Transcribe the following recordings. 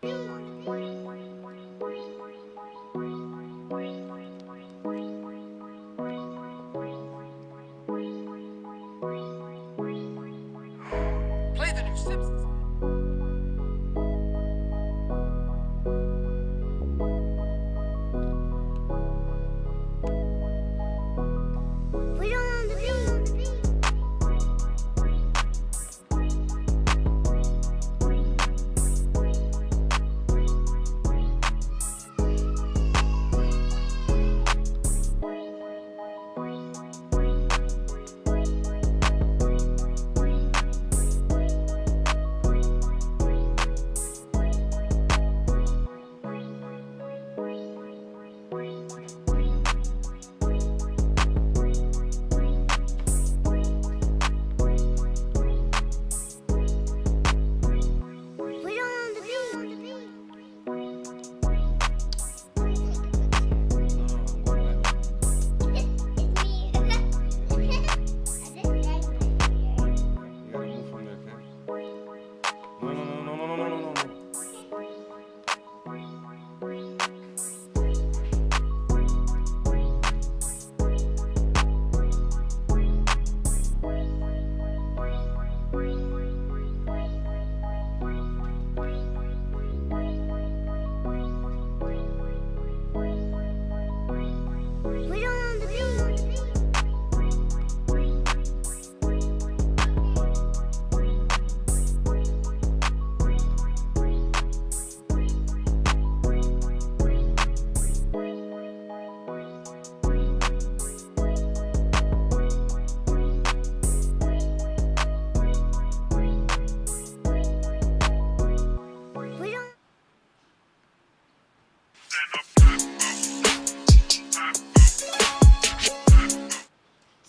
Play the new Simpsons.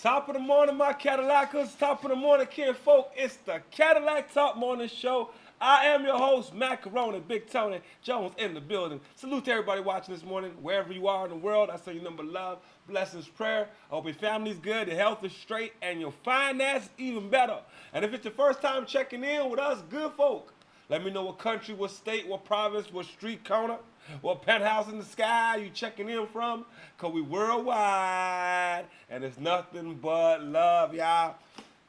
Top of the morning, my Cadillacers. Top of the morning, kid folk. It's the Cadillac Talk Morning Show. I am your host, Macaroni, Big Tony Jones in the building. Salute to everybody watching this morning, wherever you are in the world. I send you number love, blessings, prayer. I hope your family's good, your health is straight, and your finance even better. And if it's your first time checking in with us, good folk, let me know what country, what state, what province, what street corner, what penthouse in the sky you checking in from, because we worldwide, and it's nothing but love, y'all.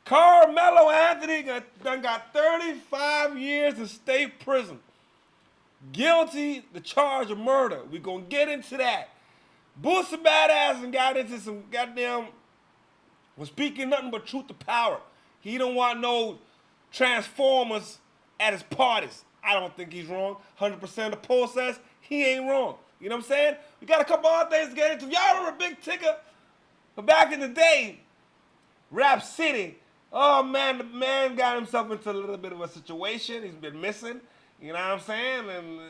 Karmelo Anthony done got 35 years in state prison. Guilty the charge of murder. We gonna get into that. Boosie badass and got into some goddamn, was speaking nothing but truth to power. He don't want no transformers at his parties. I don't think he's wrong. 100% of the poll says he ain't wrong. You know what I'm saying? We got a couple other things to get into. Y'all remember Big Tigger? But back in the day, Rap City, oh man, the man got himself into a little bit of a situation. He's been missing. You know what I'm saying? And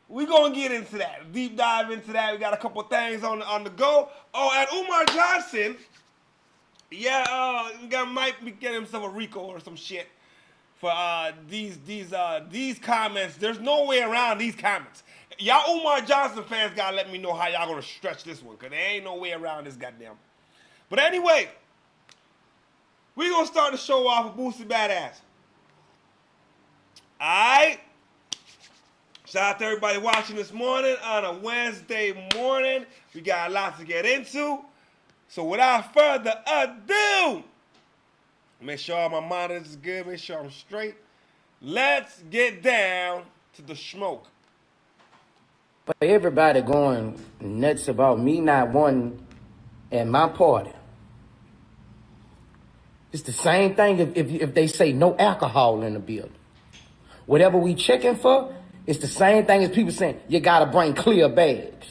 we gonna get into that. Deep dive into that. We got a couple things on the go. Oh, and Umar Johnson, yeah, might be getting himself a RICO or some shit for these comments. There's no way around these comments. Y'all Umar Johnson fans gotta let me know how y'all gonna stretch this one, cause there ain't no way around this goddamn. But anyway, we gonna start the show off with Boosie Badass. Alright? Shout out to everybody watching this morning on a Wednesday morning. We got a lot to get into. So without further ado, make sure all my monitors is good, make sure I'm straight. Let's get down to the smoke. But everybody going nuts about me not wanting at my party. It's the same thing if they say no alcohol in the building. Whatever we checking for, it's the same thing as people saying, you gotta bring clear bags.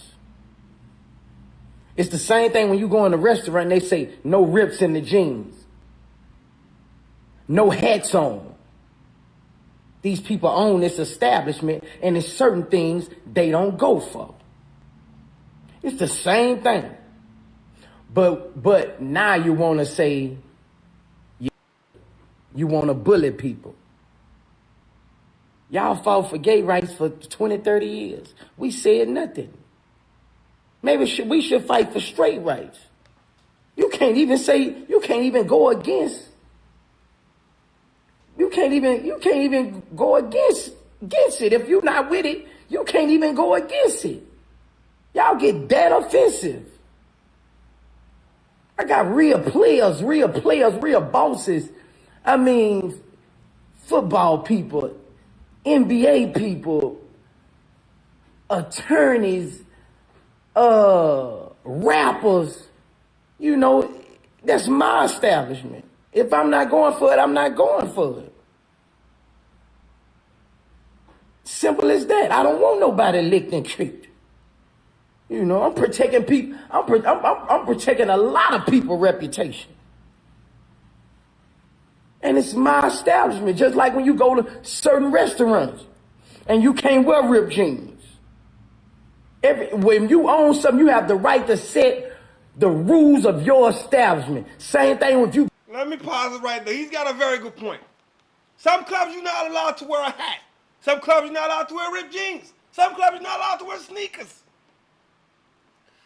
It's the same thing when you go in a restaurant and they say, no rips in the jeans. No hats on. These people own this establishment and there's certain things they don't go for. It's the same thing. But now you want to say, you want to bully people. Y'all fought for gay rights for 20, 30 years. We said nothing. Maybe we should fight for straight rights. You can't even go against against it. If you're not with it, you can't even go against it. Y'all get that offensive. I got real players, real bosses. I mean, football people, NBA people, attorneys, rappers. You know, that's my establishment. If I'm not going for it, I'm not going for it. Simple as that. I don't want nobody licked and tricked. You know, I'm protecting people. I'm protecting a lot of people's reputation. And it's my establishment. Just like when you go to certain restaurants and you can't wear ripped jeans. When you own something, you have the right to set the rules of your establishment. Same thing with you. Let me pause it right there. He's got a very good point. Some clubs you're not allowed to wear a hat. Some clubs you're not allowed to wear ripped jeans. Some clubs you're not allowed to wear sneakers.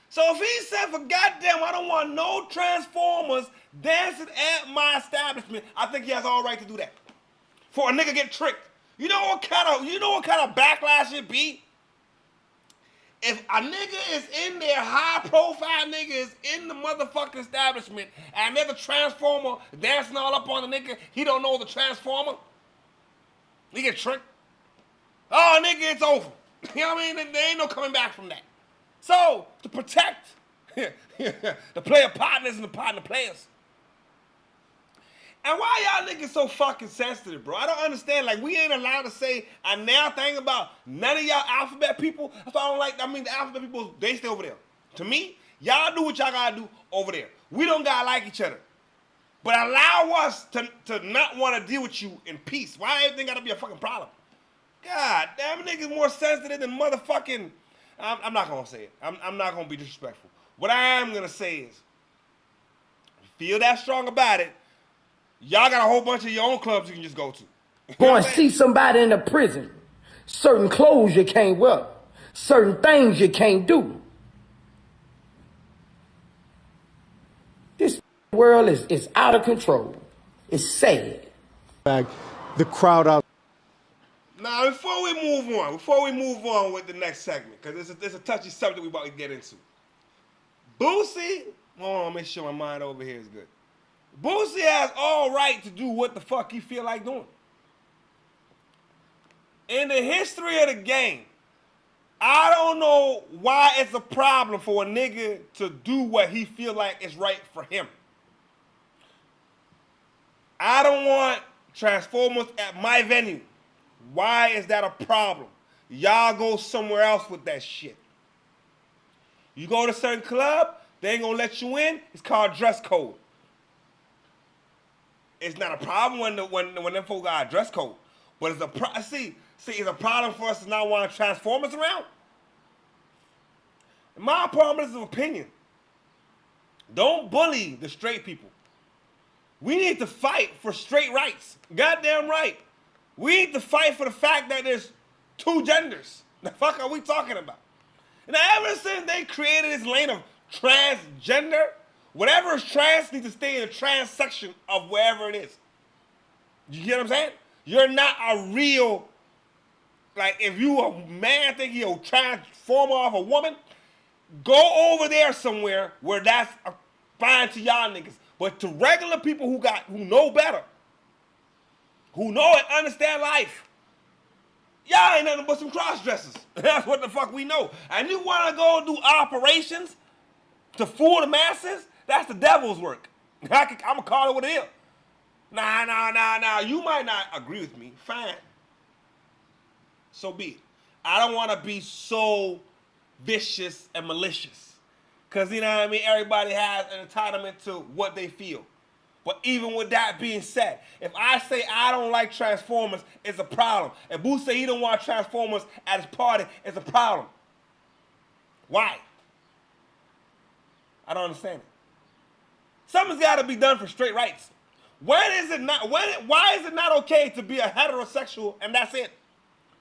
So if he said, for goddamn, I don't want no Transformers dancing at my establishment, I think he has all right to do that. For a nigga get tricked. You know what kind of backlash it be? If a nigga is in there, high profile nigga is in the motherfucking establishment, and there's a Transformer dancing all up on the nigga, he don't know the Transformer, he get tricked. Oh, nigga, it's over. You know what I mean? There ain't no coming back from that. So, to protect the player partners and the partner players. And why y'all niggas so fucking sensitive, bro? I don't understand. Like, we ain't allowed to say a now thing about none of y'all alphabet people. That's why I don't like, the alphabet people, they stay over there. To me, y'all do what y'all gotta do over there. We don't gotta like each other. But allow us to not want to deal with you in peace. Why everything gotta be a fucking problem? God damn, niggas more sensitive than motherfucking... I'm not going to say it. I'm not going to be disrespectful. What I am going to say is, feel that strong about it, y'all got a whole bunch of your own clubs you can just go to. Go and see somebody in a prison. Certain clothes you can't wear. Certain things you can't do. This world is out of control. It's sad. The crowd out. Now, before we move on with the next segment, because there's a touchy subject we about to get into. Boosie, hold on, make sure my mind over here is good. Boosie has all right to do what the fuck he feel like doing. In the history of the game, I don't know why it's a problem for a nigga to do what he feel like is right for him. I don't want Transformers at my venue. Why is that a problem? Y'all go somewhere else with that shit. You go to a certain club, they ain't gonna let you in. It's called dress code. It's not a problem when them folks got a dress code, but it's it's a problem for us to not want Transformers around. My problem is of opinion. Don't bully the straight people. We need to fight for straight rights. Goddamn right. We need to fight for the fact that there's two genders. The fuck are we talking about? And ever since they created this lane of transgender, whatever is trans needs to stay in the trans section of wherever it is. You get what I'm saying? You're not a real, like if you a man think you'll transform off a woman, go over there somewhere where that's fine to y'all niggas. But to regular people who know better, who know and understand life, y'all ain't nothing but some cross-dressers. That's what the fuck we know. And you want to go do operations to fool the masses? That's the devil's work. I'm going to call it what it is. Nah. You might not agree with me. Fine. So be it. I don't want to be so vicious and malicious. Because, you know what I mean, everybody has an entitlement to what they feel. But even with that being said, if I say I don't like Transformers, it's a problem. If Boosie say he don't want Transformers at his party, it's a problem. Why? I don't understand it. Something's got to be done for straight rights. Why is it not okay to be a heterosexual and that's it?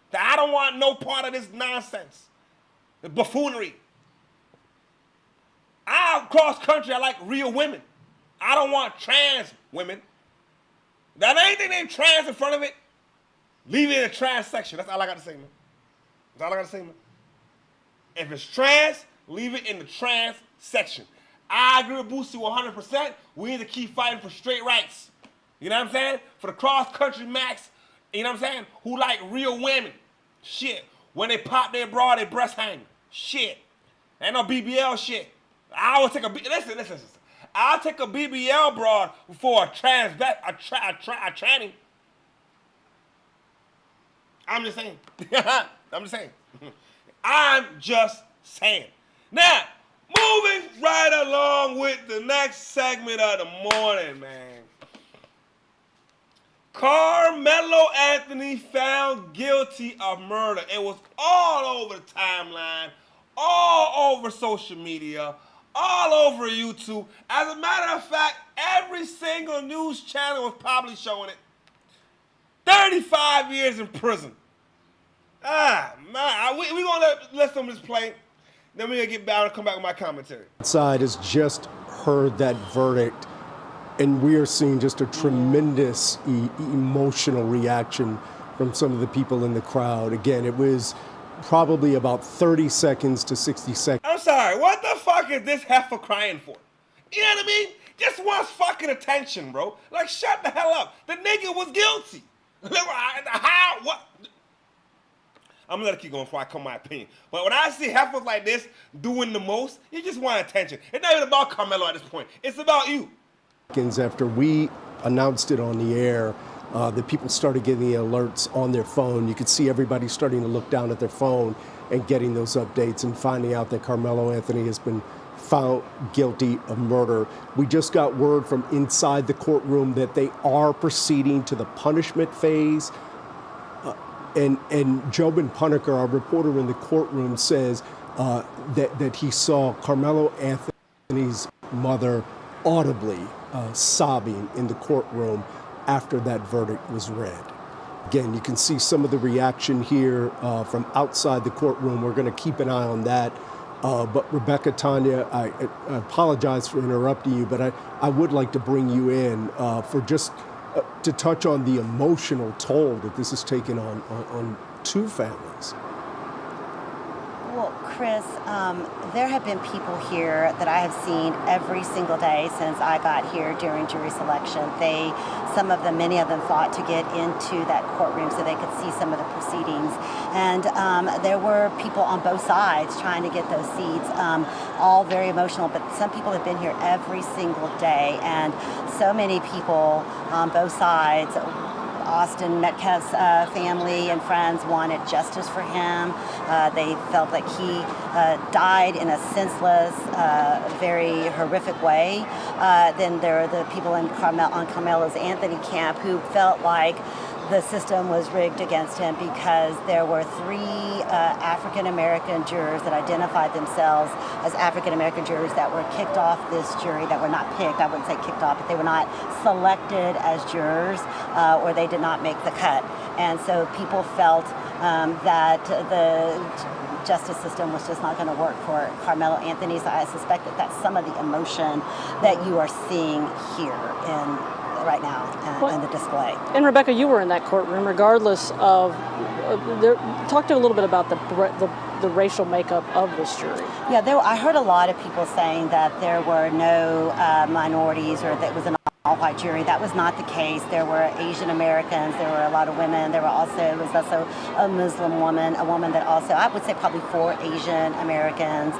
That I don't want no part of this nonsense. The buffoonery. Cross country, I like real women. I don't want trans women. That anything named trans in front of it, leave it in the trans section. That's all I got to say, man. That's all I got to say, man. If it's trans, leave it in the trans section. I agree with Boosie 100%. We need to keep fighting for straight rights. You know what I'm saying? For the cross-country max, you know what I'm saying, who like real women. Shit. When they pop their bra, they breast hang. Shit. Ain't no BBL shit. I will take a listen. I'll take a BBL broad before a tranny. I'm just saying. I'm just saying. Now, moving right along with the next segment of the morning, man. Karmelo Anthony found guilty of murder. It was all over the timeline, all over social media, all over YouTube. As a matter of fact, every single news channel was probably showing it. 35 years in prison. Man, we gonna let some of this play. Then we're gonna get back and come back with my commentary. Side has just heard that verdict, and we are seeing just a tremendous emotional reaction from some of the people in the crowd. Again, it was probably about 30 seconds to 60 seconds. I'm sorry, what the fuck is this heifer crying for? You know what I mean? Just wants fucking attention, bro. Like, shut the hell up. The nigga was guilty. How? What? I'm gonna let it keep going before I come my opinion. But when I see heifers like this doing the most, you just want attention. It's not even about Karmelo at this point. It's about you. After we announced it on the air, the people started getting the alerts on their phone. You could see everybody starting to look down at their phone and getting those updates and finding out that Karmelo Anthony has been found guilty of murder. We just got word from inside the courtroom that they are proceeding to the punishment phase. And Jobin Puneker, our reporter in the courtroom, says that he saw Karmelo Anthony's mother audibly sobbing in the courtroom after that verdict was read. Again, you can see some of the reaction here from outside the courtroom. We're going to keep an eye on that. But Rebecca, Tanya, I apologize for interrupting you, but I would like to bring you in for just to touch on the emotional toll that this has taken on two families. Well, Chris, there have been people here that I have seen every single day since I got here during jury selection. Many of them fought to get into that courtroom so they could see some of the proceedings. And there were people on both sides trying to get those seats, all very emotional. But some people have been here every single day, and so many people on both sides. Austin Metcalf's family and friends wanted justice for him. They felt like he died in a senseless, very horrific way. Then there are the people on Karmelo's Anthony camp who felt like the system was rigged against him because there were three African-American jurors that identified themselves as African-American jurors that were kicked off this jury, that were not picked, I wouldn't say kicked off, but they were not selected as jurors or they did not make the cut. And so people felt that the justice system was just not going to work for Karmelo Anthony. So I suspect that that's some of the emotion that you are seeing here right now in the display. And Rebecca, you were in that courtroom regardless of, talk to a little bit about the racial makeup of this jury. Yeah, I heard a lot of people saying that there were no minorities or that it was an all-white jury. That was not the case. There were Asian Americans, there were a lot of women, there was also a Muslim woman, a woman that also, I would say probably 4 Asian Americans,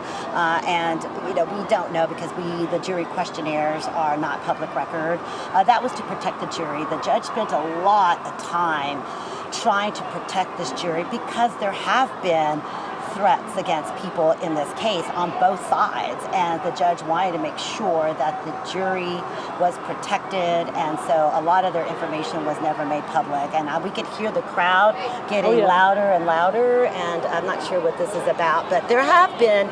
and we don't know because the jury questionnaires are not public record. That was to protect the jury. The judge spent a lot of time trying to protect this jury because there have been threats against people in this case on both sides, and the judge wanted to make sure that the jury was protected, and so a lot of their information was never made public, and we could hear the crowd getting louder and louder, and I'm not sure what this is about, but there have been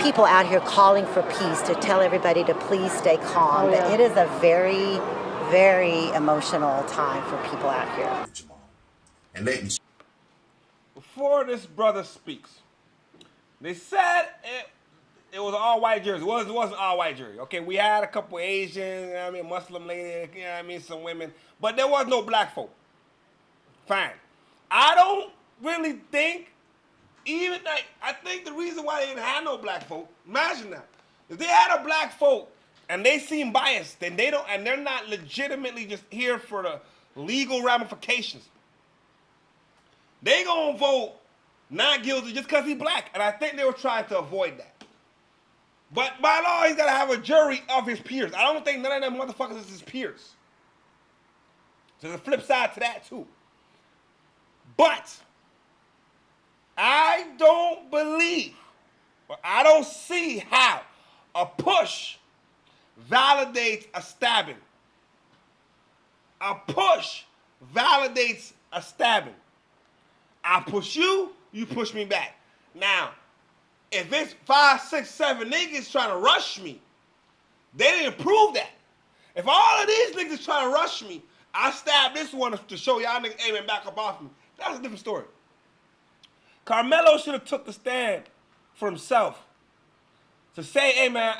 people out here calling for peace to tell everybody to please stay calm. But it is a very, very emotional time for people out here. And before this brother speaks, they said it was an all-white jury. It wasn't an all-white jury. Okay, we had a couple Asian, Muslim lady, some women, but there was no black folk. Fine. I don't really think, even like, I think the reason why they didn't have no black folk, imagine that. If they had a black folk and they seem biased, then they don't, and they're not legitimately just here for the legal ramifications. They gonna vote not guilty just because he's black. And I think they were trying to avoid that. But by law, he's gotta have a jury of his peers. I don't think none of them motherfuckers is his peers. So there's a flip side to that too. But I don't believe, or I don't see how a push validates a stabbing. A push validates a stabbing. I push you, you push me back. Now, if it's 5, 6, 7 niggas trying to rush me, they didn't prove that. If all of these niggas trying to rush me, I stab this one to show y'all niggas, hey man, back up off me. That's a different story. Karmelo should have took the stand for himself to say, hey man,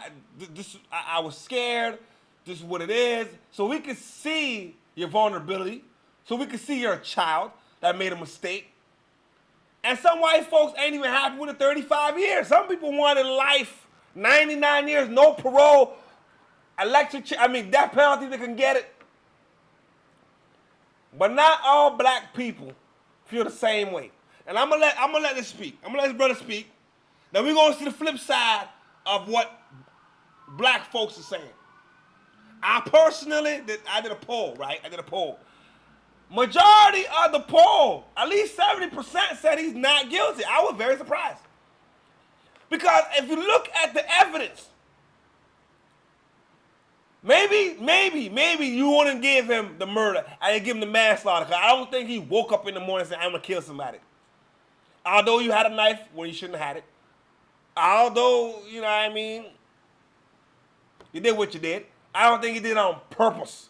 I was scared, this is what it is, so we could see your vulnerability, so we could see you're a child that made a mistake. And some white folks ain't even happy with the 35 years. Some people wanted life, 99 years, no parole, death penalty, they can get it. But not all black people feel the same way. And I'm gonna let this speak. I'm gonna let this brother speak. Then we're gonna see the flip side of what black folks are saying. I personally I did a poll, right? I did a poll. Majority of the poll, at least 70% said he's not guilty. I was very surprised. Because if you look at the evidence, maybe you wouldn't give him the murder. I didn't give him the manslaughter because I don't think he woke up in the morning and said, I'm going to kill somebody. Although you had a knife when you shouldn't have had it. Although, you know what I mean, you did what you did. I don't think he did it on purpose.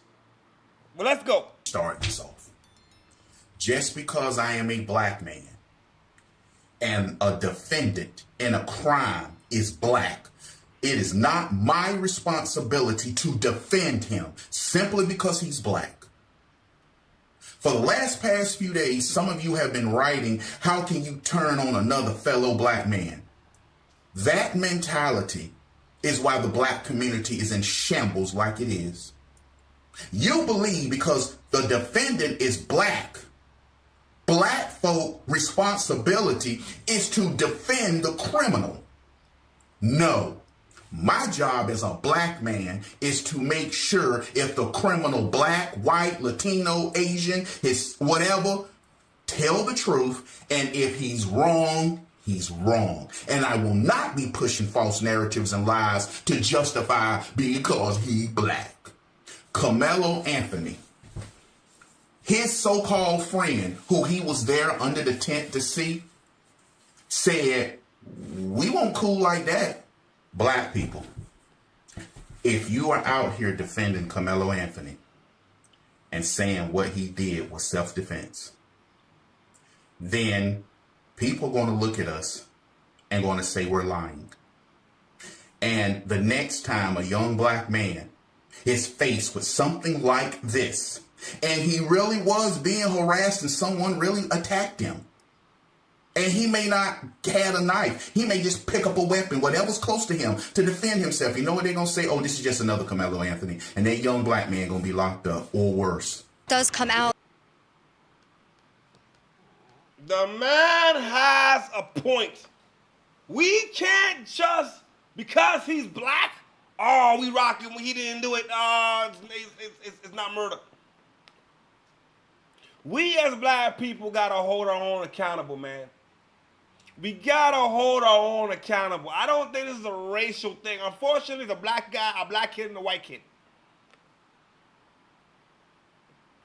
But let's go. Start this off. Just because I am a black man and a defendant in a crime is black, it is not my responsibility to defend him simply because he's black. For the past few days, some of you have been writing, how can you turn on another fellow black man? That mentality is why the black community is in shambles like it is. You believe because the defendant is black folk responsibility is to defend the criminal. No. My job as a black man is to make sure if the criminal black, white, Latino, Asian, his whatever, tell the truth. And if he's wrong, he's wrong. And I will not be pushing false narratives and lies to justify because he's black. Karmelo Anthony, his so-called friend, who he was there under the tent to see, said, we won't cool like that. Black people, if you are out here defending Karmelo Anthony and saying what he did was self-defense, then people are going to look at us and going to say we're lying. And the next time a young black man is faced with something like this, and he really was being harassed and someone really attacked him, and he may not have a knife, he may just pick up a weapon, whatever's close to him, to defend himself. You know what they're going to say? Oh, this is just another Karmelo Anthony, and that young black man going to be locked up, or worse. Does come out. The man has a point. We can't just, because he's black, oh, we rocking when he didn't do it, it's not murder. We as black people gotta hold our own accountable, man. We gotta hold our own accountable. I don't think this is a racial thing. Unfortunately, the black guy, a black kid and a white kid.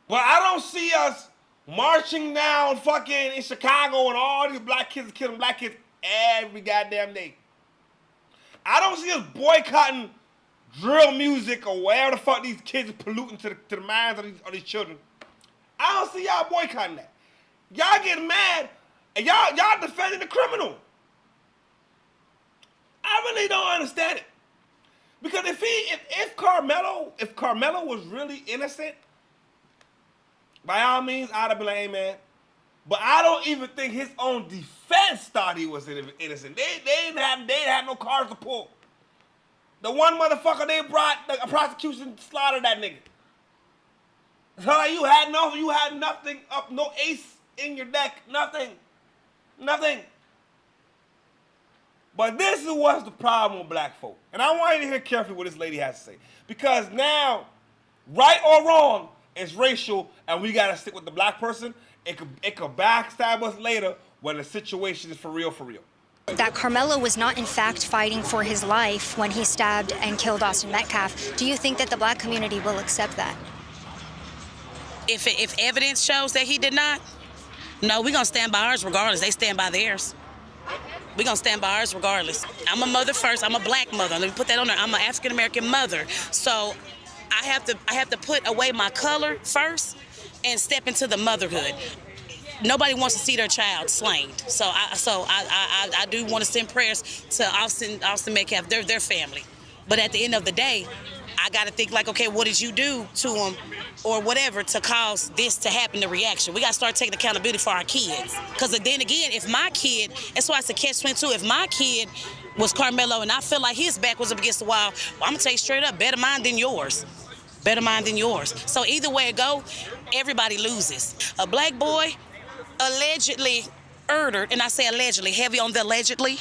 But I don't see us marching down fucking in Chicago and all these black kids killing black kids every goddamn day. I don't see us boycotting drill music or whatever the fuck these kids are polluting to the minds of these children. I don't see y'all boycotting that. Y'all getting mad and y'all defending the criminal. I really don't understand it. Because if Karmelo was really innocent, by all means, I'd have been like, hey man, But I don't even think his own defense thought he was innocent. They didn't have no cards to pull. The one motherfucker they brought, the prosecution slaughtered that nigga. So like you had nothing up, no ace in your deck, nothing. But this is what's the problem with black folk. And I want you to hear carefully what this lady has to say. Because now, right or wrong, it's racial, and we gotta stick with the black person. It could backstab us later when the situation is for real. That Karmelo was not in fact fighting for his life when he stabbed and killed Austin Metcalf. Do you think that the black community will accept that? If evidence shows that he did not, no, we're gonna stand by ours regardless. They stand by theirs. We're gonna stand by ours regardless. I'm a mother first. I'm a black mother. Let me put that on there. I'm an African American mother. So I have to put away my color first and step into the motherhood. Nobody wants to see their child slain. So I do want to send prayers to Austin Metcalf, their family. But at the end of the day, I got to think like, okay, what did you do to him or whatever to cause this to happen, the reaction? We got to start taking accountability for our kids. Because then again, if my kid, that's why it's a catch-22, if my kid was Karmelo and I feel like his back was up against the wall, well, I'm going to tell you straight up, better mine than yours. Better mine than yours. So either way it go, everybody loses. A black boy allegedly murdered, and I say allegedly, heavy on the allegedly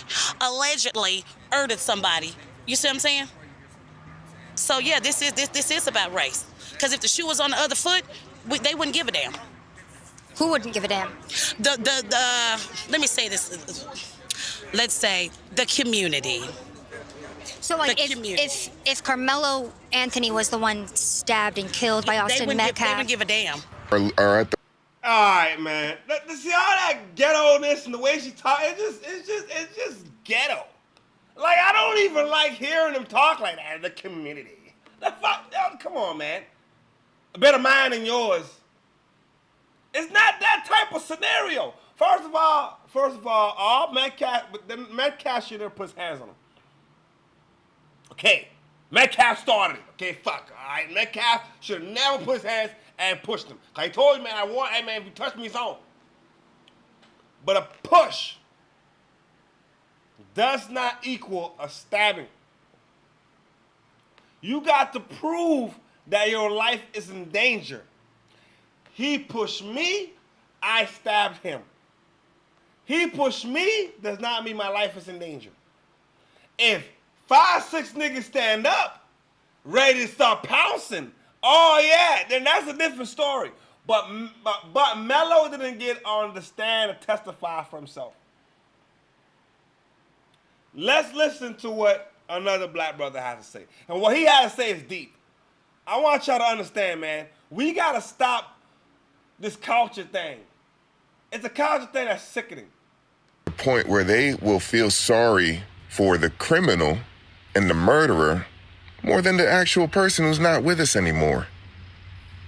murdered somebody. You see what I'm saying? So yeah, this is about race. Because if the shoe was on the other foot, they wouldn't give a damn. Who wouldn't give a damn? Let me say this. Let's say the community. So like if Karmelo Anthony was the one stabbed and killed by Austin Metcalf, they wouldn't give a damn. All right, man. See all that ghetto-ness and the way she talks, it's just ghetto. Like, I don't even like hearing them talk like that in the community. The fuck, come on, man. A better mine than yours. It's not that type of scenario. First of all, Metcalf should have put his hands on him. Okay, Metcalf started it. Okay, fuck, all right? Metcalf should have never put his hands and pushed him. Cause he told you, man, hey, man, if you touch me, it's on. But a push does not equal a stabbing. You got to prove that your life is in danger. He pushed me, I stabbed him. He pushed me does not mean my life is in danger. If 5-6 niggas stand up, ready to start pouncing, oh yeah, then that's a different story. But Melo didn't get on the stand to testify for himself. Let's listen to what another black brother has to say. And what he has to say is deep. I want y'all to understand, man, we gotta stop this culture thing. It's a culture thing that's sickening. The point where they will feel sorry for the criminal and the murderer more than the actual person who's not with us anymore.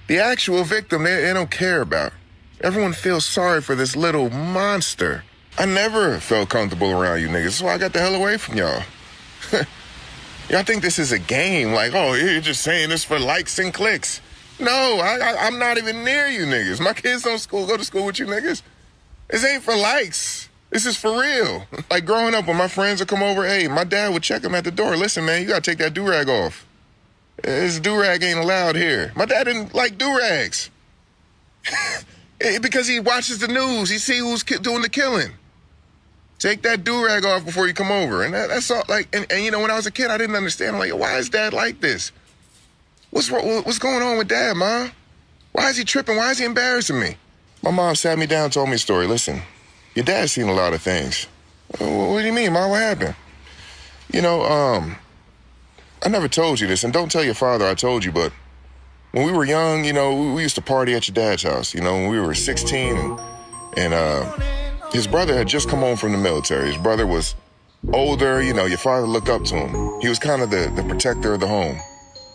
The actual victim, they don't care about. Everyone feels sorry for this little monster. I never felt comfortable around you niggas. That's why I got the hell away from y'all. Y'all think this is a game, like, oh, you're just saying this for likes and clicks. No, I'm not even near you niggas. My kids don't go to school with you niggas. This ain't for likes. This is for real. Like growing up, when my friends would come over, hey, my dad would check them at the door. Listen, man, you gotta take that do-rag off. This do-rag ain't allowed here. My dad didn't like do-rags. Because he watches the news. He see who's doing the killing. Take that do-rag off before you come over. And that's all, like, and you know, when I was a kid, I didn't understand. I'm like, why is dad like this? What's going on with dad, Mom? Why is he tripping? Why is he embarrassing me? My mom sat me down and told me a story. Listen, your dad's seen a lot of things. What do you mean, Mom? What happened? You know, I never told you this, and don't tell your father I told you, but when we were young, you know, we used to party at your dad's house, you know, when we were 16, and his brother had just come home from the military. His brother was older, you know, your father looked up to him. He was kind of the protector of the home.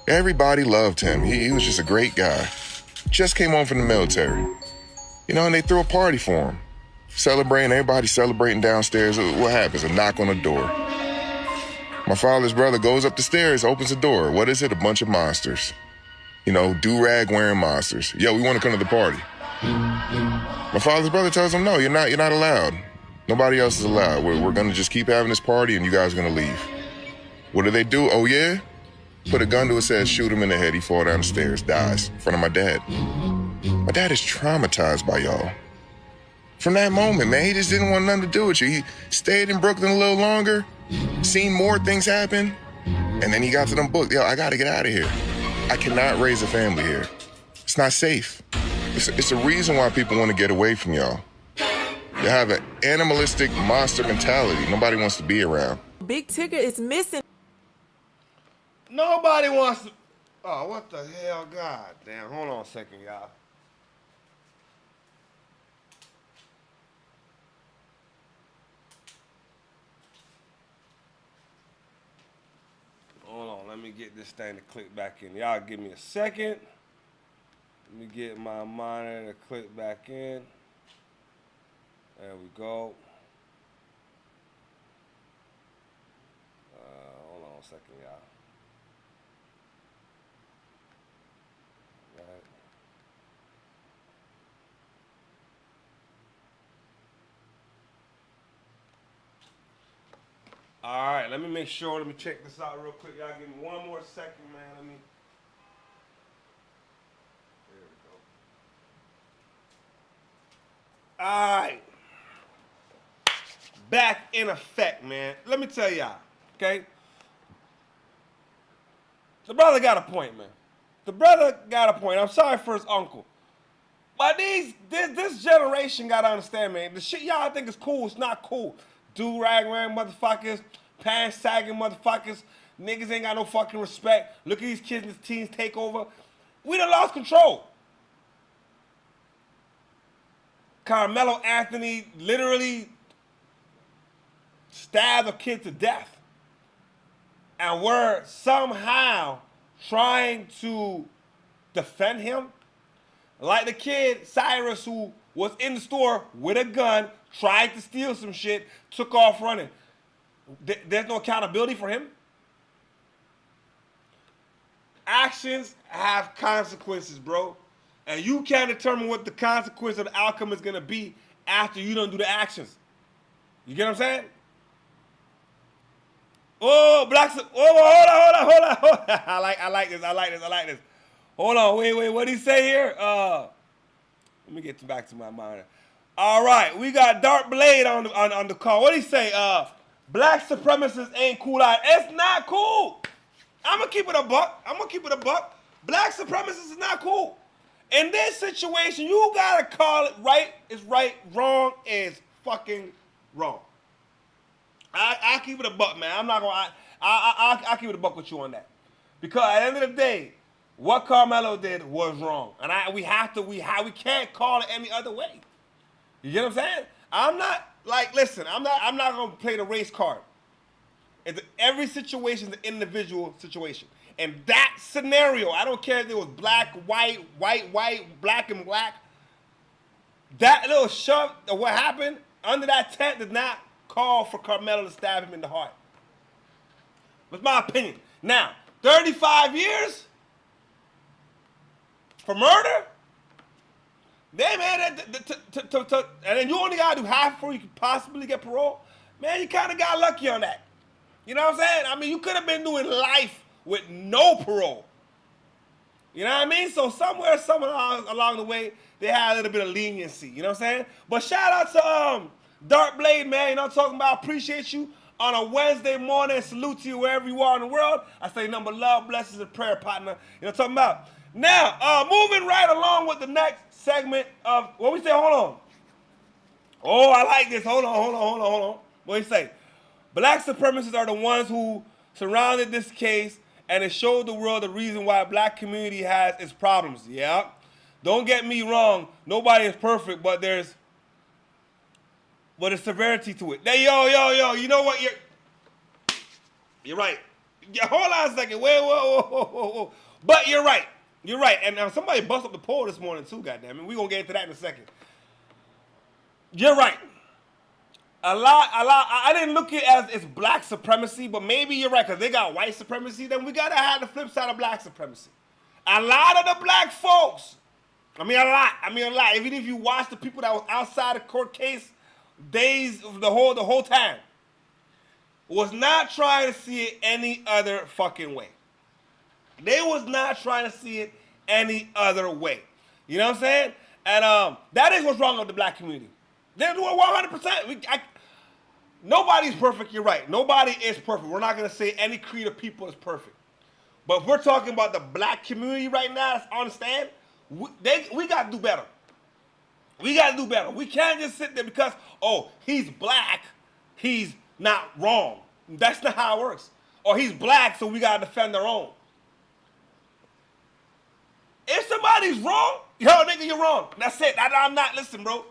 Everybody loved him. He was just a great guy. Just came home from the military. You know, and they threw a party for him. Celebrating, everybody celebrating downstairs. What happens? A knock on the door. My father's brother goes up the stairs, opens the door. What is it? A bunch of monsters. You know, do-rag wearing monsters. Yo, we want to come to the party. My father's brother tells him, no, you're not allowed. Nobody else is allowed. We're going to just keep having this party and you guys are going to leave. What do? Oh, yeah? Put a gun to his head, shoot him in the head. He fall down the stairs, dies in front of my dad. My dad is traumatized by y'all. From that moment, man, he just didn't want nothing to do with you. He stayed in Brooklyn a little longer, seen more things happen, and then he got to them books. Yo, I got to get out of here. I cannot raise a family here. It's not safe. It's a reason why people want to get away from y'all. You have an animalistic monster mentality. Nobody wants to be around. Big Tigger is missing. Nobody wants to. Oh, what the hell? God damn. Hold on a second, y'all. Hold on. Let me get this thing to click back in. Y'all give me a second. Let me get my monitor to click back in. There we go. Hold on a second, y'all. Right. All right, let me make sure. Let me check this out real quick. Y'all give me one more second, man. Let me. There we go. All right. Back in effect, man. Let me tell y'all, okay? The brother got a point, man. The brother got a point. I'm sorry for his uncle. But this generation got to understand, man. The shit y'all think is cool, it's not cool. Do-rag wearing motherfuckers, pants sagging motherfuckers, niggas ain't got no fucking respect. Look at these kids and these teens take over. We done lost control. Karmelo Anthony literally stabbed a kid to death. And we're somehow trying to defend him. Like the kid, Cyrus, who was in the store with a gun, tried to steal some shit, took off running. There's no accountability for him. Actions have consequences, bro. And you can't determine what the consequence of the outcome is going to be after you don't do the actions. You get what I'm saying? Oh, blacks. Oh, hold on. I like this. Hold on, wait. What did he say here? Let me get back to my monitor. All right, we got Dark Blade on the call. What did he say? Black supremacists ain't cool out. It's not cool. I'm gonna keep it a buck. Black supremacists is not cool. In this situation, you gotta call it right is right, wrong is fucking wrong. I'll keep it a buck, man. I'm not gonna. I'll keep it a buck with you on that, because at the end of the day, what Karmelo did was wrong, and we can't call it any other way. You get what I'm saying? I'm not listen. I'm not gonna play the race card. Every situation is an individual situation. And that scenario, I don't care if it was black, white, black and black. That little shove, what happened under that tent did not call for Karmelo to stab him in the heart. That's my opinion. Now, 35 years for murder? Damn, man, and then you only gotta do half before you could possibly get parole? Man, you kind of got lucky on that. You know what I'm saying? I mean, you could have been doing life with no parole. You know what I mean? So somewhere along the way, they had a little bit of leniency. You know what I'm saying? But shout out to Dark Blade, man. You know what I'm talking about? Appreciate you on a Wednesday morning. Salute to you wherever you are in the world. I say number love, blessings, and prayer, partner. You know what I'm talking about? Now, moving right along with the next segment of, what we say? Hold on. Oh, I like this. Hold on. What do you say? Black supremacists are the ones who surrounded this case, and it showed the world the reason why black community has its problems. Yeah. Don't get me wrong. Nobody is perfect, but there's severity to it. Yo. You know what? You're right. Yeah, hold on a second. Whoa. But you're right. And somebody bust up the poll this morning too, goddammit. We're going to get into that in a second. You're right. A lot. I didn't look at it as it's black supremacy, but maybe you're right, because they got white supremacy. Then we got to have the flip side of black supremacy. A lot of the black folks I mean a lot. Even if you watch the people that was outside the court case days the whole time, was not trying to see it any other fucking way. They was not trying to see it any other way. You know what I'm saying? And that is what's wrong with the black community. They're doing 100%. Nobody's perfect, you're right. Nobody is perfect. We're not going to say any creed of people is perfect. But if we're talking about the black community right now, understand, we got to do better. We got to do better. We can't just sit there because, oh, he's black, he's not wrong. That's not how it works. Or he's black, so we got to defend our own. If somebody's wrong, yo, nigga, you're wrong. That's it. I'm not, listen, bro.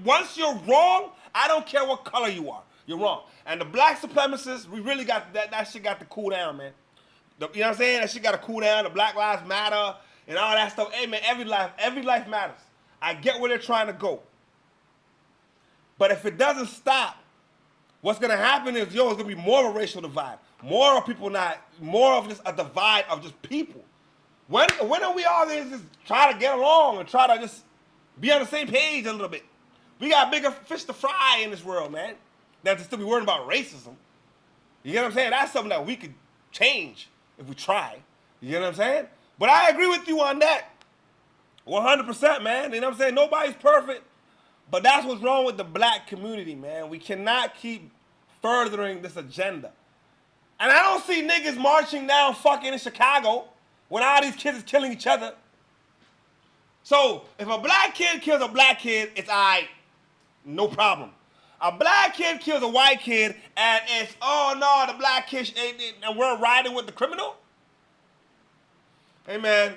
Once you're wrong, I don't care what color you are. You're wrong. And the black supremacists, we really got, that shit got to cool down, man. You know what I'm saying? That shit got to cool down. The Black Lives Matter and all that stuff. Hey, man, every life matters. I get where they're trying to go. But if it doesn't stop, what's going to happen is, it's going to be more of a racial divide. More of just a divide of just people. When are we all going to just try to get along and try to just be on the same page a little bit? We got bigger fish to fry in this world, man, than to still be worrying about racism. You get what I'm saying? That's something that we could change if we try. You get what I'm saying? But I agree with you on that. 100%, man. You know what I'm saying? Nobody's perfect. But that's what's wrong with the black community, man. We cannot keep furthering this agenda. And I don't see niggas marching down fucking in Chicago when all these kids is killing each other. So, if a black kid kills a black kid, it's alright. No problem. A black kid kills a white kid, and it's, oh no, the black kid, and we're riding with the criminal? Hey, man,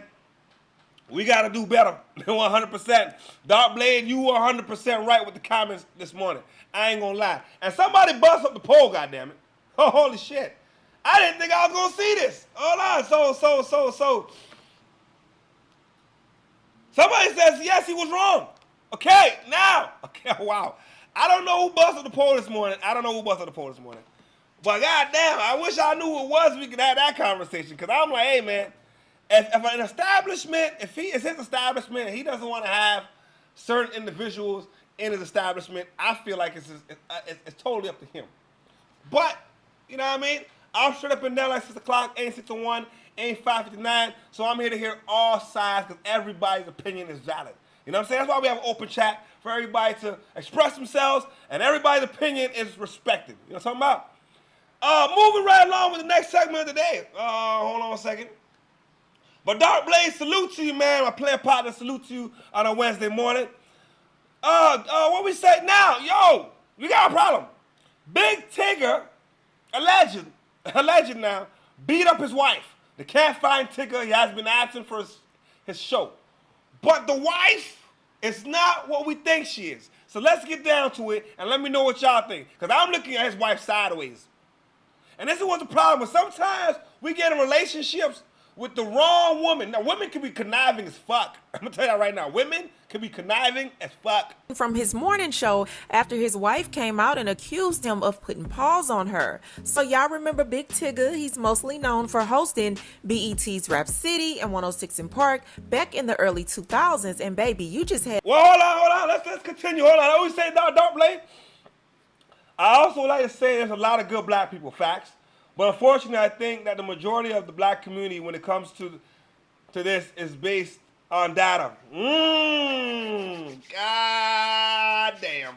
we got to do better. 100%. Dark Blade, you were 100% right with the comments this morning. I ain't going to lie. And somebody bust up the poll, goddammit. Oh, holy shit. I didn't think I was going to see this. Hold on. So. Somebody says, yes, he was wrong. Okay, now. Okay, wow. I don't know who busted the poll this morning. But goddamn, I wish I knew who it was. We could have that conversation. Because I'm like, hey, man, if an establishment, if it's his establishment, he doesn't want to have certain individuals in his establishment, I feel like it's totally up to him. But, you know what I mean? I'm straight up and down like 6 o'clock, ain't 6 to 1, ain't 5:59. So I'm here to hear all sides because everybody's opinion is valid. You know what I'm saying? That's why we have an open chat for everybody to express themselves and everybody's opinion is respected. You know what I'm talking about? Moving right along with the next segment of the day. Hold on a second. But Dark Blaze, salute to you, man. My player partner, salute to you on a Wednesday morning. What we say now? Yo, we got a problem. Big Tigger, alleged now, beat up his wife. They can't find Tigger. He has been absent for his show. But the wife is not what we think she is. So let's get down to it and let me know what y'all think. Because I'm looking at his wife sideways. And this is what's the problem. Sometimes we get in relationships with the wrong woman. Now, women can be conniving as fuck. I'm going to tell you that right now. Women can be conniving as fuck. From his morning show after his wife came out and accused him of putting paws on her. So y'all remember Big Tigger? He's mostly known for hosting BET's Rap City and 106 in Park back in the early 2000s. And baby, you just had... Well, hold on. Let's continue. Hold on. I always say Dark Blade. I also like to say there's a lot of good black people, facts. But unfortunately, I think that the majority of the black community, when it comes to this, is based on data. God damn.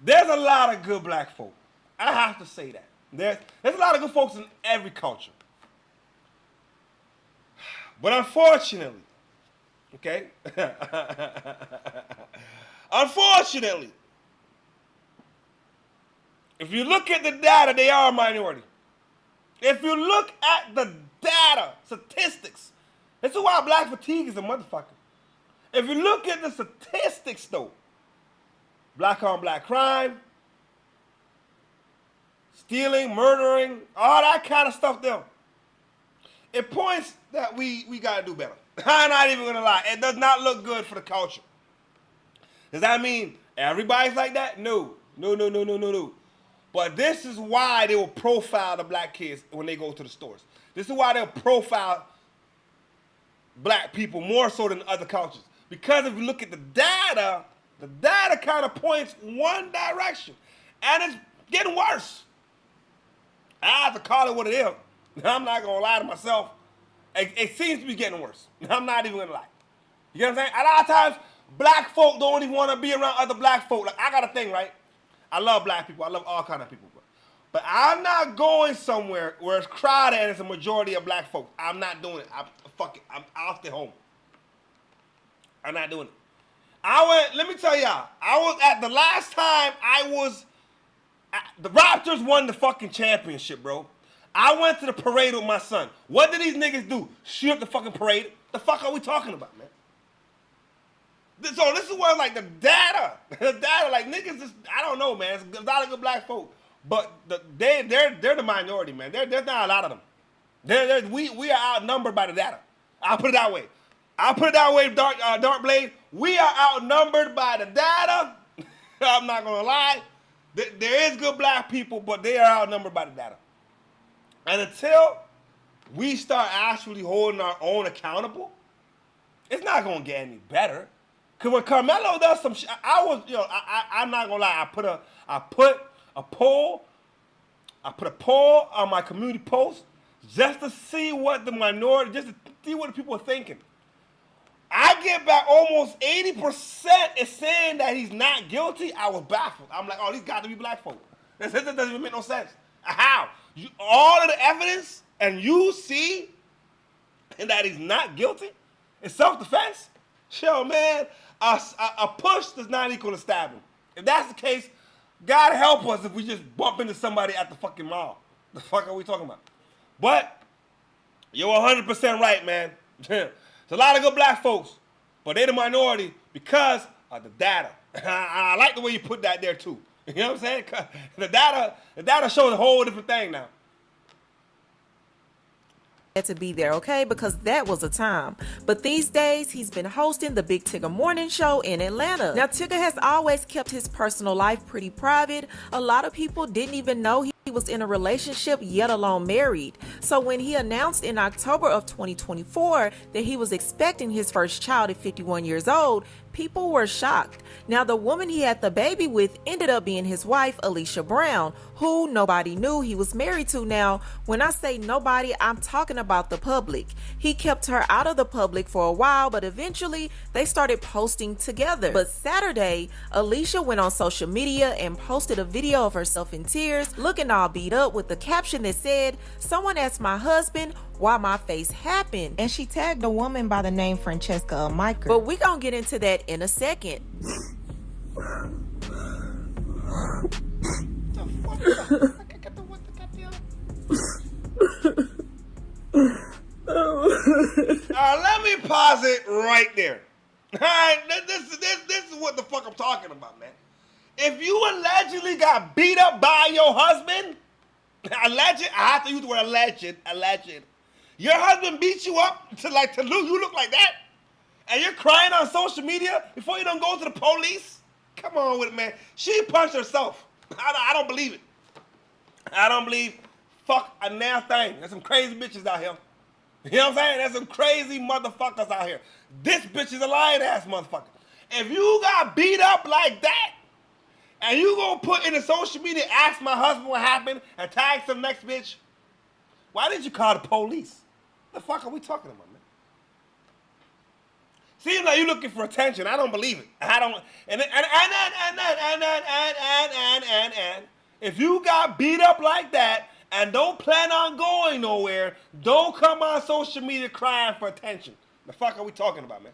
There's a lot of good black folk. I have to say that. There's a lot of good folks in every culture. But unfortunately, okay? Unfortunately, if you look at the data, they are a minority. If you look at the data, statistics, this is why black fatigue is a motherfucker. If you look at the statistics, though, black on black crime, stealing, murdering, all that kind of stuff there, it points that we got to do better. I'm not even going to lie. It does not look good for the culture. Does that mean everybody's like that? No. But this is why they will profile the black kids when they go to the stores. This is why they'll profile black people more so than other cultures. Because if you look at the data kind of points one direction. And it's getting worse. I have to call it what it is. I'm not going to lie to myself. It seems to be getting worse. I'm not even going to lie. You know what I'm saying? A lot of times, black folk don't even want to be around other black folk. Like, I got a thing, right? I love black people. I love all kind of people. But I'm not going somewhere where it's crowded and it's a majority of black folks. I'm not doing it. I'll stay home. I'm not doing it. Let me tell y'all, I was at the last time the Raptors won the fucking championship, bro. I went to the parade with my son. What did these niggas do? Shoot up the fucking parade? The fuck are we talking about, man? So this is where, like, the data, like, niggas just, I don't know, man. It's a lot of good black folk. But they're the minority, man. There's not a lot of them. We are outnumbered by the data. I'll put it that way. Dark Blade. We are outnumbered by the data. I'm not going to lie. There is good black people, but they are outnumbered by the data. And until we start actually holding our own accountable, it's not going to get any better. Because when Karmelo does some shit, I'm not going to lie. I put a poll on my community post just to see what the minority, just to see what the people are thinking. I get back almost 80% is saying that he's not guilty. I was baffled. I'm like, oh, these got to be black folk. That doesn't even make no sense. How? All of the evidence and you see that he's not guilty in self-defense? Sure, man, a push does not equal a stabbing. If that's the case, God help us if we just bump into somebody at the fucking mall. The fuck are we talking about? But you're 100% right, man. There's a lot of good black folks, but they're the minority because of the data. I like the way you put that there too. You know what I'm saying? The data shows a whole different thing now. To be there, okay, because that was a time. But these days he's been hosting the Big Tigger morning show in Atlanta. Now, Tigger has always kept his personal life pretty private. A lot of people didn't even know he was in a relationship, yet alone married. So when he announced in October of 2024 that he was expecting his first child at 51 years old, people were shocked. Now, the woman he had the baby with ended up being his wife, Alicia Brown, who nobody knew he was married to. Now, when I say nobody, I'm talking about the public. He kept her out of the public for a while, but eventually they started posting together. But Saturday, Alicia went on social media and posted a video of herself in tears, looking all beat up, with the caption that said, "Someone asked my husband why my face happened," and she tagged a woman by the name Francesca Miker. But we gonna get into that in a second. Let me pause it right there. All right, this is what the fuck I'm talking about, man. If you allegedly got beat up by your husband, alleged, I have to use the word alleged. Your husband beat you up to you look like that, and you're crying on social media before you don't go to the police? Come on with it, man. She punched herself. I don't believe it. I don't believe fuck a damn thing. There's some crazy bitches out here. You know what I'm saying? There's some crazy motherfuckers out here. This bitch is a lying ass motherfucker. If you got beat up like that, and you gonna put in the social media, ask my husband what happened, and tag some next bitch, why did you call the police? The fuck are we talking about, man? Seems like you're looking for attention. I don't believe it. I don't. And if you got beat up like that and don't plan on going nowhere, don't come on social media crying for attention. The fuck are we talking about, man?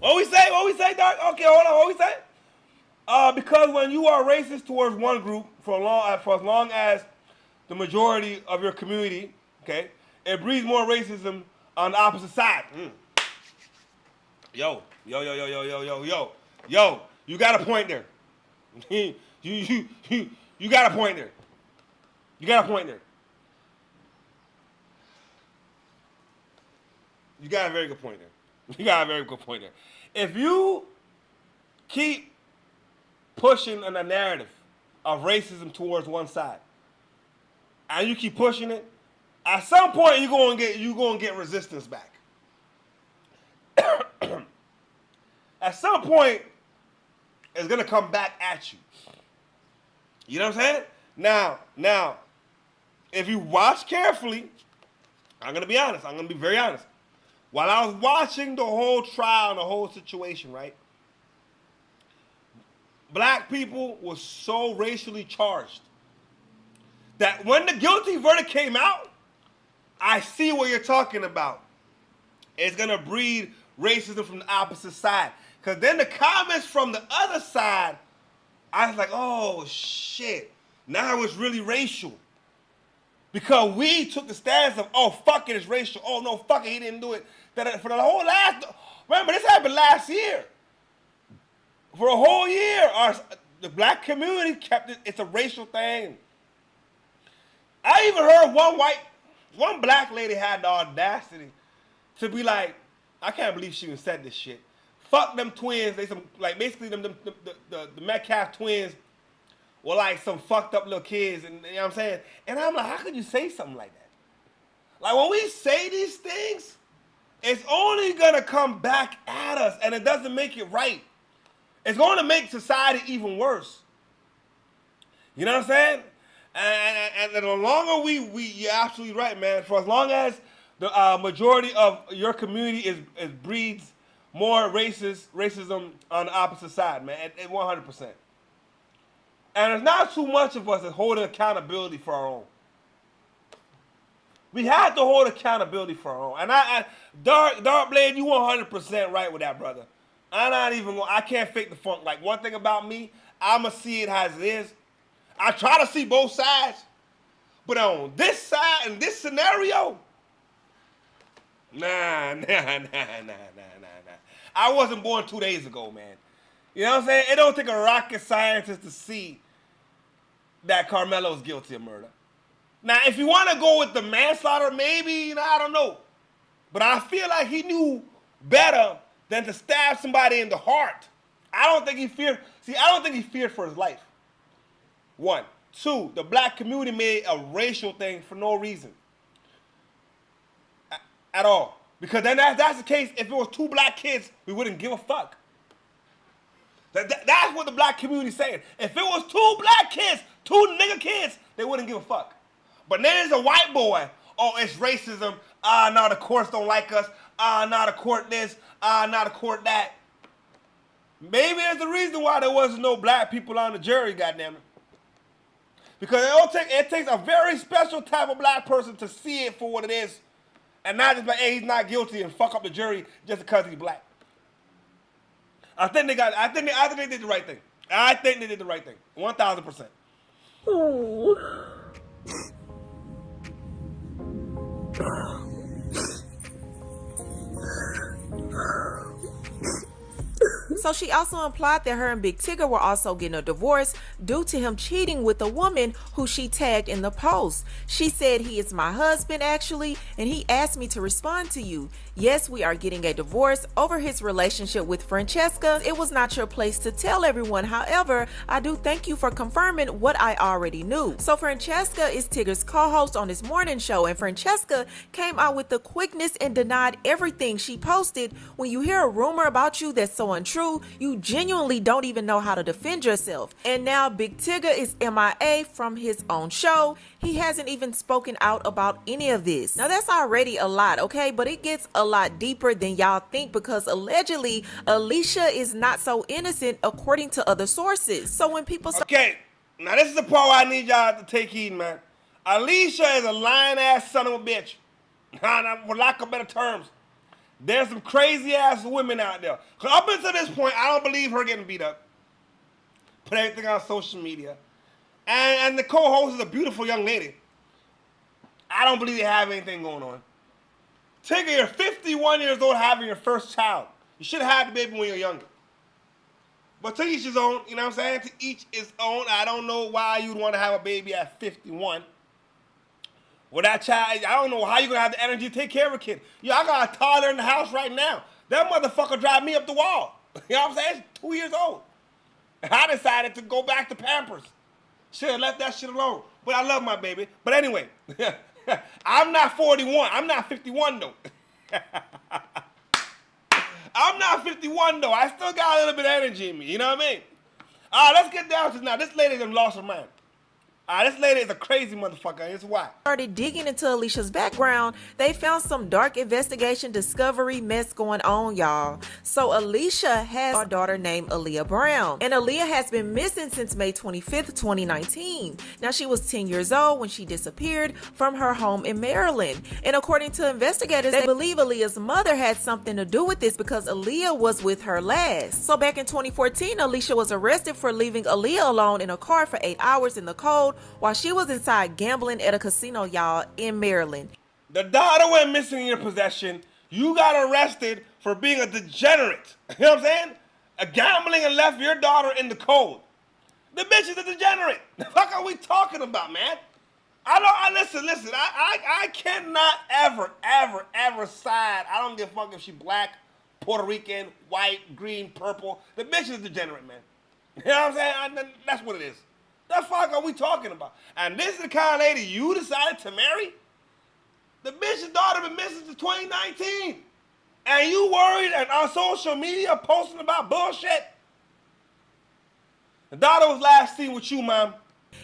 What we say, Doc? Okay, hold on. What we say? Because when you are racist towards one group for as long as the majority of your community, okay, it breeds more racism on the opposite side. Yo, you got a point there. you got a point there. You got a point there. You got a very good point there. You got a very good point there. If you keep pushing on a narrative of racism towards one side, and you keep pushing it, at some point you're gonna get resistance back. At some point, it's gonna come back at you. You know what I'm saying? Now, if you watch carefully, I'm gonna be honest. I'm gonna be very honest. While I was watching the whole trial and the whole situation, right? Black people were so racially charged that when the guilty verdict came out, I see what you're talking about. It's gonna breed racism from the opposite side. Because then the comments from the other side, I was like, oh shit, now it's really racial. Because we took the stance of, oh fuck it, it's racial. Oh no, fuck it, he didn't do it. That for the whole remember this happened last year. For a whole year, the black community kept it, it's a racial thing. I even heard one black lady had the audacity to be like, I can't believe she even said this shit. Fuck them twins. They some like basically the Metcalf twins were like some fucked up little kids, and you know what I'm saying? And I'm like, how could you say something like that? Like when we say these things, it's only gonna come back at us, and it doesn't make it right. It's going to make society even worse. You know what I'm saying? And the longer you're absolutely right, man. For as long as the majority of your community breeds more racism on the opposite side, man, at 100%. And there's not too much of us that hold accountability for our own. We have to hold accountability for our own. And Dark Blade, you 100% right with that, brother. I can't fake the funk. Like, one thing about me, I'ma see it as it is. I try to see both sides. But on this side, in this scenario, nah. I wasn't born 2 days ago, man. You know what I'm saying? It don't take a rocket scientist to see that Karmelo's guilty of murder. Now, if you want to go with the manslaughter, maybe, I don't know. But I feel like he knew better than to stab somebody in the heart. I don't think he feared for his life. 1. 2, the black community made a racial thing for no reason. At all. Because then that's the case, if it was 2 black kids, we wouldn't give a fuck. That's what the black community is saying. If it was 2 black kids, 2 nigga kids, they wouldn't give a fuck. But then there's a white boy. Oh, it's racism. No, the courts don't like us. No, the court this. No, the court that. Maybe there's a reason why there wasn't no black people on the jury, goddammit. Because it takes a very special type of black person to see it for what it is. And not just like, hey, he's not guilty and fuck up the jury just because he's black. I think they did the right thing. I think they did the right thing. 1,000%. So she also implied that her and Big Tigger were also getting a divorce due to him cheating with a woman who she tagged in the post. She said, he is my husband actually, and he asked me to respond to you. Yes, we are getting a divorce over his relationship with Francesca. It was not your place to tell everyone. However, I do thank you for confirming what I already knew. So Francesca is Tigger's co-host on this morning show, and Francesca came out with the quickness and denied everything she posted. When you hear a rumor about you that's so untrue, you genuinely don't even know how to defend yourself. And now Big Tigger is MIA from his own show. He hasn't even spoken out about any of this. Now that's already a lot, okay? But it gets a lot deeper than y'all think, because allegedly Alicia is not so innocent according to other sources. So when people Okay, now this is the part where I need y'all to take heed, man. Alicia is a lying ass son of a bitch. For lack of better terms. There's some crazy ass women out there. Cause up until this point, I don't believe her getting beat up. Put everything on social media. And the co-host is a beautiful young lady. I don't believe they have anything going on. Tigger, you're 51 years old having your first child. You should have had the baby when you're younger. But to each his own, you know what I'm saying? To each his own. I don't know why you'd want to have a baby at 51. Well, that child, I don't know how you're going to have the energy to take care of a kid. Yo, I got a toddler in the house right now. That motherfucker drive me up the wall. You know what I'm saying? It's 2 years old. And I decided to go back to Pampers. Should have left that shit alone. But I love my baby. But anyway, I'm not 41. I'm not 51 though. I'm not 51 though. I still got a little bit of energy in me. You know what I mean? All right, let's get down to it now. This lady done lost her mind. This lady is a crazy motherfucker. Here's why. Started digging into Alicia's background, they found some dark investigation discovery mess going on, y'all. So Alicia has a daughter named Aaliyah Brown, and Aaliyah has been missing since May 25th, 2019. Now, she was 10 years old when she disappeared from her home in Maryland. And according to investigators, they believe Aaliyah's mother had something to do with this because Aaliyah was with her last. So back in 2014, Alicia was arrested for leaving Aaliyah alone in a car for 8 hours in the cold while she was inside gambling at a casino, y'all, in Maryland. The daughter went missing in your possession. You got arrested for being a degenerate. You know what I'm saying? A gambling and left your daughter in the cold. The bitch is a degenerate. The fuck are we talking about, man? Listen. I cannot ever side. I don't give a fuck if she black, Puerto Rican, white, green, purple. The bitch is a degenerate, man. You know what I'm saying? That's what it is. The fuck are we talking about? And this is the kind of lady you decided to marry? The bitch's daughter been missing since 2019. And you worried and on social media posting about bullshit? The daughter was last seen with you, Mom.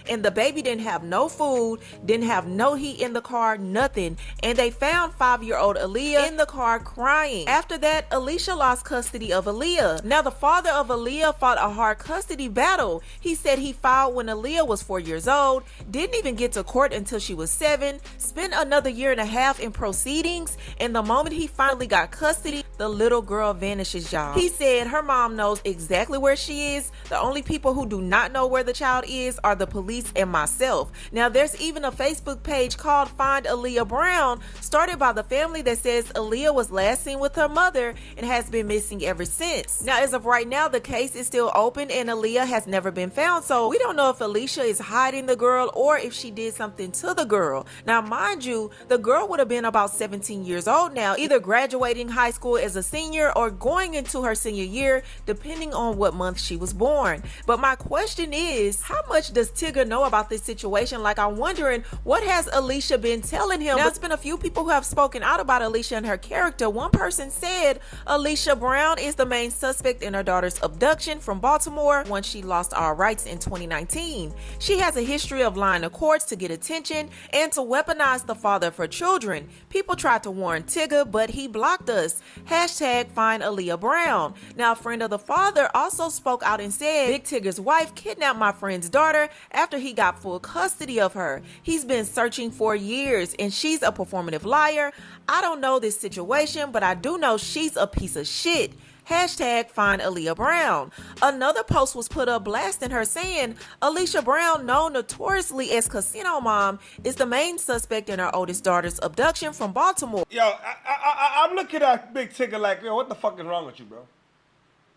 And the baby didn't have no food, didn't have no heat in the car, nothing. And they found 5-year-old Aaliyah in the car crying. After that, Alicia lost custody of Aaliyah. Now, the father of Aaliyah fought a hard custody battle. He said he filed when Aaliyah was 4 years old, didn't even get to court until she was 7, spent another 1.5 years in proceedings, and the moment he finally got custody, the little girl vanishes, y'all. He said her mom knows exactly where she is. The only people who do not know where the child is are the police and myself. Now, there's even a Facebook page called Find Aaliyah Brown, started by the family that says Aaliyah was last seen with her mother and has been missing ever since. Now, as of right now, the case is still open and Aaliyah has never been found, so we don't know if Alicia is hiding the girl or if she did something to the girl. Now, mind you, the girl would have been about 17 years old now, either graduating high school as a senior or going into her senior year, depending on what month she was born. But my question is, how much does Tigger know about this situation? Like, I'm wondering, what has Alicia been telling him? Now, there's been a few people who have spoken out about Alicia and her character. One person said Alicia Brown is the main suspect in her daughter's abduction from Baltimore once she lost all rights in 2019. She has a history of lying to courts to get attention and to weaponize the father of her children. People tried to warn Tigger, but he blocked us. Hashtag find Aaliyah Brown. Now, a friend of the father also spoke out and said Big Tigger's wife kidnapped my friend's daughter after he got full custody of her. He's been searching for years and she's a performative liar. I don't know this situation, but I do know she's a piece of shit. Hashtag find Aaliyah Brown. Another post was put up blasting her saying Alicia Brown, known notoriously as Casino Mom, is the main suspect in her oldest daughter's abduction from Baltimore. Yo, I'm looking at Big Tigger like, yo, what the fuck is wrong with you, bro?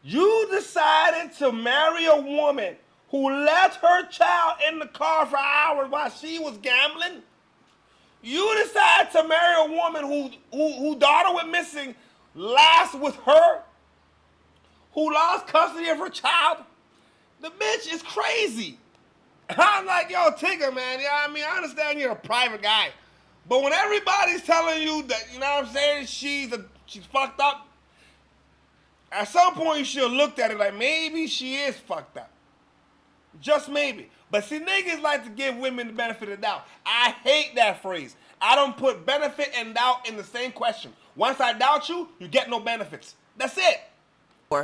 You decided to marry a woman who left her child in the car for hours while she was gambling? You decided to marry a woman whose daughter went missing last with her? Who lost custody of her child? The bitch is crazy. I'm like, yo, Tigger, man, yeah, I mean, I understand you're a private guy, but when everybody's telling you that, you know what I'm saying, she's fucked up, at some point you should have looked at it like, maybe she is fucked up. Just maybe. But see, niggas like to give women the benefit of the doubt. I hate that phrase. I don't put benefit and doubt in the same question. Once I doubt you, you get no benefits. That's it.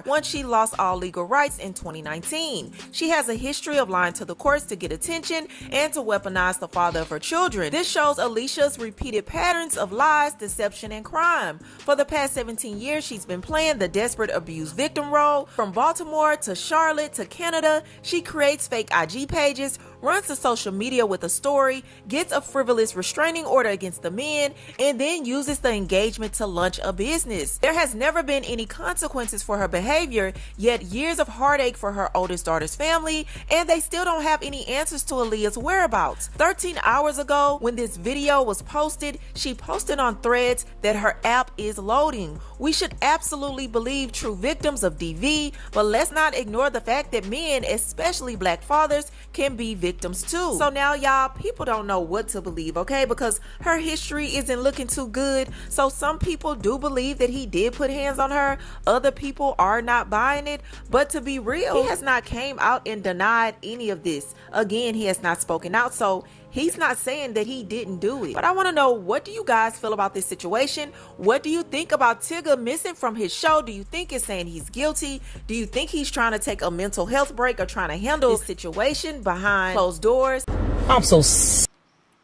Once she lost all legal rights in 2019. She has a history of lying to the courts to get attention and to weaponize the father of her children. This shows Alicia's repeated patterns of lies, deception, and crime. For the past 17 years, she's been playing the desperate abused victim role. From Baltimore to Charlotte to Canada, she creates fake IG pages, runs to social media with a story, gets a frivolous restraining order against the men, and then uses the engagement to launch a business. There has never been any consequences for her behavior, yet years of heartache for her oldest daughter's family, and they still don't have any answers to Aaliyah's whereabouts. 13 hours ago, when this video was posted, she posted on Threads that her app is loading. We should absolutely believe true victims of DV, but let's not ignore the fact that men, especially black fathers, can be victims victims too. So now y'all, people don't know what to believe, okay? Because her history isn't looking too good. So some people do believe that he did put hands on her. Other people are not buying it. But to be real, he has not came out and denied any of this. Again, he has not spoken out. So he's not saying that he didn't do it. But I want to know, what do you guys feel about this situation? What do you think about Tigger missing from his show? Do you think it's saying he's guilty? Do you think he's trying to take a mental health break or trying to handle this situation behind closed doors? I'm so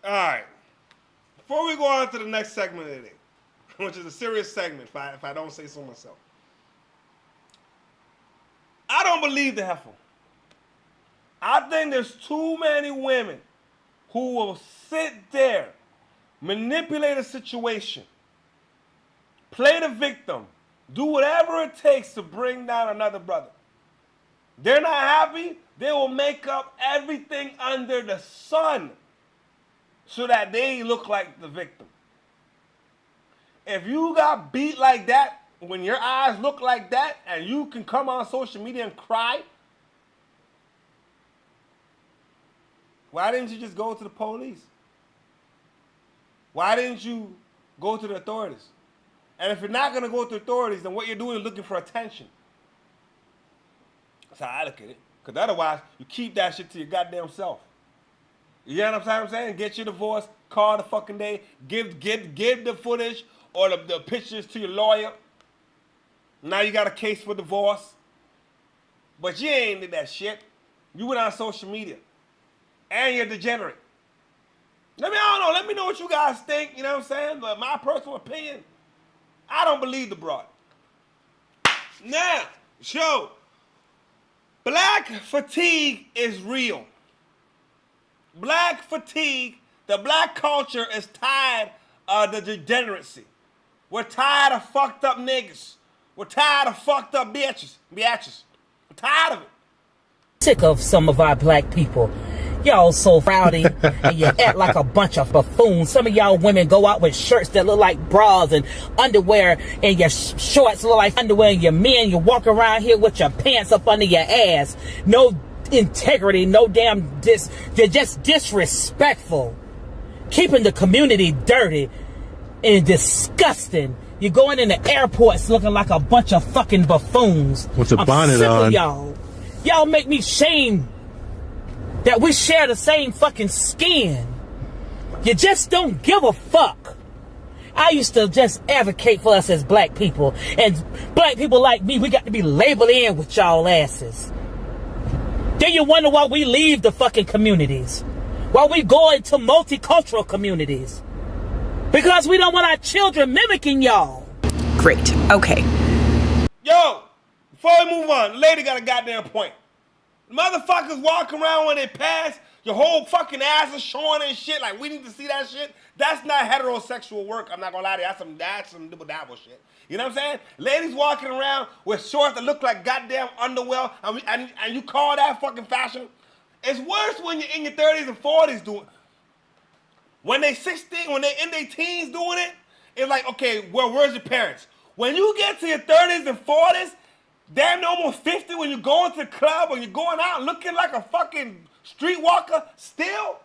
all right. Before we go on to the next segment of the day, which is a serious segment, if I don't say so myself, I don't believe the heifer. I think there's too many women who will sit there, manipulate a situation, play the victim, do whatever it takes to bring down another brother. They're not happy, they will make up everything under the sun so that they look like the victim. If you got beat like that, when your eyes look like that, and you can come on social media and cry, why didn't you just go to the police? Why didn't you go to the authorities? And if you're not going to go to the authorities, then what you're doing is looking for attention. That's how I look at it. Because otherwise, you keep that shit to your goddamn self. You know what I'm saying? Get your divorce, call the fucking day, give the footage or the pictures to your lawyer. Now you got a case for divorce. But you ain't did that shit. You went on social media. And you're degenerate. I don't know. Let me know what you guys think. You know what I'm saying? But my personal opinion, I don't believe the broad. Now, black fatigue is real. Black fatigue, the black culture is tired of the degeneracy. We're tired of fucked up niggas. We're tired of fucked up bitches. We're tired of it. Sick of some of our black people. Y'all so rowdy and you act like a bunch of buffoons. Some of y'all women go out with shirts that look like bras and underwear, and your shorts look like underwear, and your men, you walk around here with your pants up under your ass. No integrity, no damn you're just disrespectful. Keeping the community dirty and disgusting. You're going in the airports looking like a bunch of fucking buffoons. With a bonnet on. Y'all make me shame that we share the same fucking skin. You just don't give a fuck. I used to just advocate for us as black people. And black people like me, we got to be labeled in with y'all asses. Then you wonder why we leave the fucking communities. Why we go into multicultural communities. Because we don't want our children mimicking y'all. Great. Okay. Yo, before we move on, the lady got a goddamn point. Motherfuckers walk around when they pass, your whole fucking ass is showing and shit, like we need to see that shit. That's not heterosexual work. I'm not gonna lie to you. That's some dibble-dabble shit. You know what I'm saying? Ladies walking around with shorts that look like goddamn underwear, and you call that fucking fashion? It's worse when you're in your 30s and 40s doing it. When they 16, when they in their teens doing it, it's like, okay, well, where's your parents? When you get to your 30s and 40s, damn near almost 50, when you're going to the club or you're going out looking like a fucking streetwalker still,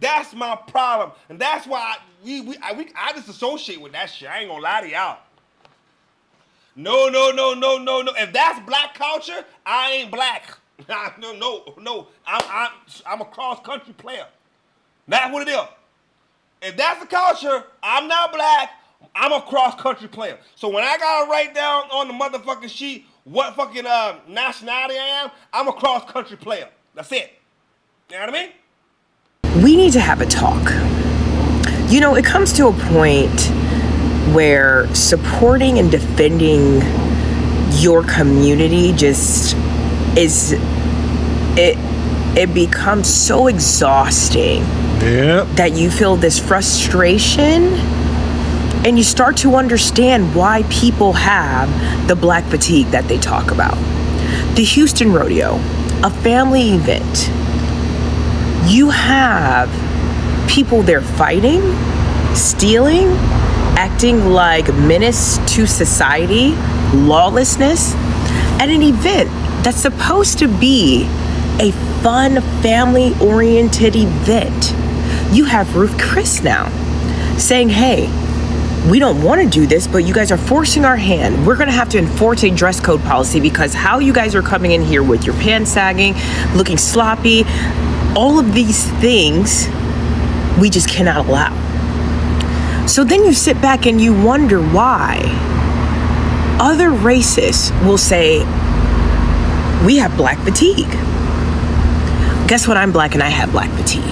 that's my problem. And that's why I just associate with that shit. I ain't gonna lie to y'all. No. If that's black culture, I ain't black. No. I'm a cross-country player. That's what it is. If that's the culture, I'm not black. I'm a cross-country player. So when I gotta write down on the motherfucking sheet what fucking nationality I am, I'm a cross-country player. That's it. You know what I mean? We need to have a talk. You know, it comes to a point where supporting and defending your community just is, it becomes so exhausting that you feel this frustration. And you start to understand why people have the black fatigue that they talk about. The Houston Rodeo, a family event. You have people there fighting, stealing, acting like menace to society, lawlessness, at an event that's supposed to be a fun, family-oriented event. You have Ruth Chris now saying, hey, we don't want to do this, but you guys are forcing our hand. We're going to have to enforce a dress code policy because how you guys are coming in here with your pants sagging, looking sloppy, all of these things, we just cannot allow. So then you sit back and you wonder why other races will say, we have black fatigue. Guess what? I'm black and I have black fatigue.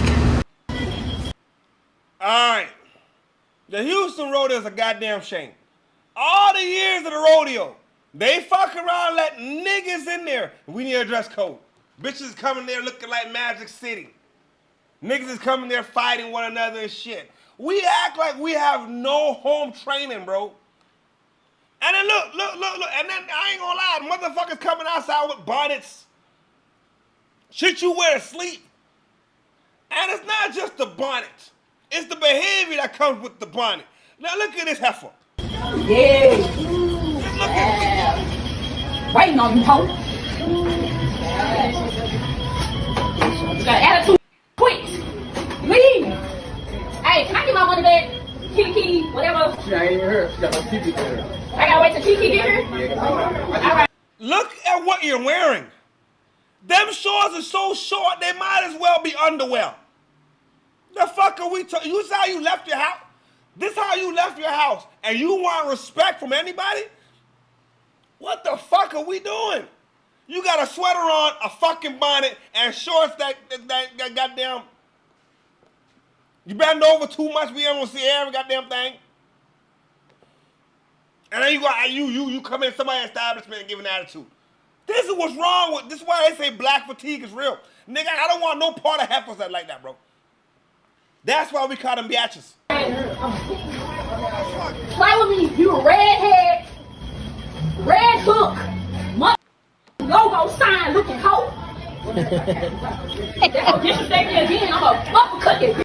All right. The Houston rodeo is a goddamn shame. All the years of the rodeo, they fuck around, let niggas in there. We need a dress code. Bitches coming there looking like Magic City. Niggas is coming there fighting one another and shit. We act like we have no home training, bro. And then look. And then I ain't gonna lie, motherfuckers coming outside with bonnets. Shit you wear to sleep. And it's not just the bonnet. It's the behavior that comes with the bonnet. Now look at this heifer. Yeah. Look at Waiting on you, hoe. You got attitude. Quick. Leave. Hey, can I get my money back? Kiki, whatever. She ain't even here. She got no Kiki there. I gotta wait till Kiki get here? All right. Look at what you're wearing. Them shorts are so short, they might as well be underwear. The fuck are we talking? You see how you left your house? This how you left your house, and you want respect from anybody? What the fuck are we doing? You got a sweater on, a fucking bonnet, and shorts that goddamn. You bend over too much, we don't see every goddamn thing. And then you come in somebody's establishment and give an attitude. This is what's wrong with. This is why they say black fatigue is real, nigga. I don't want no part of heifers that like that, bro. That's why we call them biatches. Play with me, you redhead, red hook, logo sign looking hoe. Disrespect me again, I'm a uppercut you.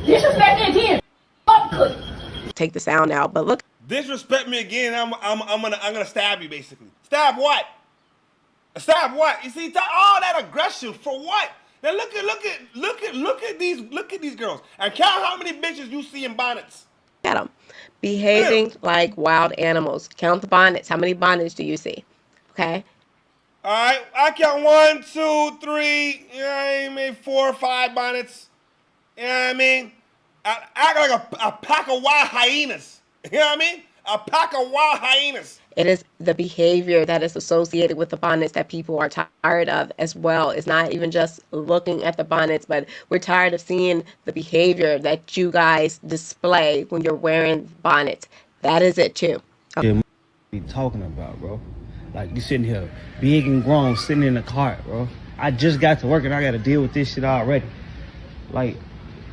Disrespect me again, uppercut. Take the sound out, but look. Disrespect me again, I'm gonna stab you basically. Stab what? Stab what? You see, all that aggression for what? Now look at these girls and count how many bitches you see in bonnets. At them behaving like wild animals. Count the bonnets. How many bonnets do you see? Okay. All right, I count 1, 2, 3. You know what I mean? 4 or 5 bonnets. You know what I mean? I act like a pack of wild hyenas. You know what I mean? A pack of wild hyenas. It is the behavior that is associated with the bonnets that people are tired of as well. It's not even just looking at the bonnets, but we're tired of seeing the behavior that you guys display when you're wearing bonnets. That is it too. Yeah, what you talking about, bro? Like, you sitting here big and grown, sitting in the cart, bro. I just got to work and I got to deal with this shit already. Like,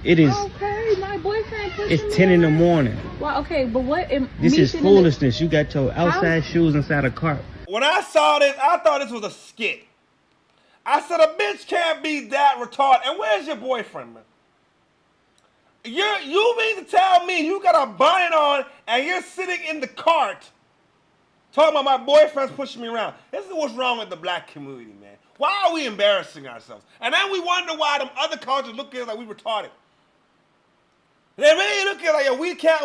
it is. Okay, my boyfriend. It's 10 in the morning. Well, okay, but what? This is foolishness. You got your outside shoes inside a cart. When I saw this, I thought this was a skit. I said, a bitch can't be that retarded. And where's your boyfriend, man? You mean to tell me you got a bonnet on and you're sitting in the cart talking about my boyfriend's pushing me around? This is what's wrong with the black community, man. Why are we embarrassing ourselves? And then we wonder why them other cultures look at us like we retarded. They really look at it like,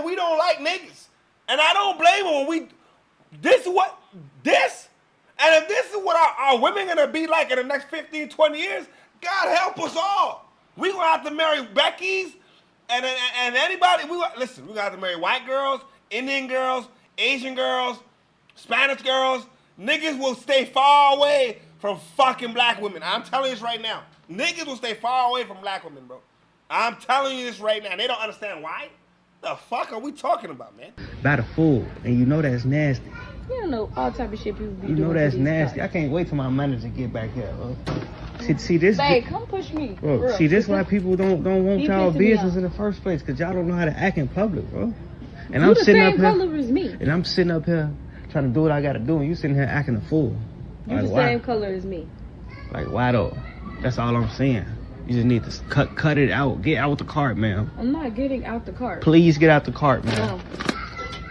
we don't like niggas. And I don't blame them when and if this is what our women gonna be like in the next 15, 20 years, God help us all. We gonna have to marry Becky's and anybody, we're gonna have to marry white girls, Indian girls, Asian girls, Spanish girls. Niggas will stay far away from fucking black women. I'm telling you this right now. Niggas will stay far away from black women, bro. I'm telling you this right now. They don't understand why. The fuck are we talking about, man? By the fool, and you know that's nasty. You don't know all type of shit people be doing. You know that's nasty. I can't wait till my manager get back here, bro. See this? Babe, come push me. Bro, see this why people don't want y'all business in the first place, cause y'all don't know how to act in public, bro. And I'm sitting up here. Color as me. And I'm sitting up here trying to do what I gotta do, and you sitting here acting a fool. You like, the why? same color as me. Like, why though? That's all I'm saying. You just need to cut it out. Get out the cart, ma'am. I'm not getting out the cart. Please get out the cart, ma'am. No.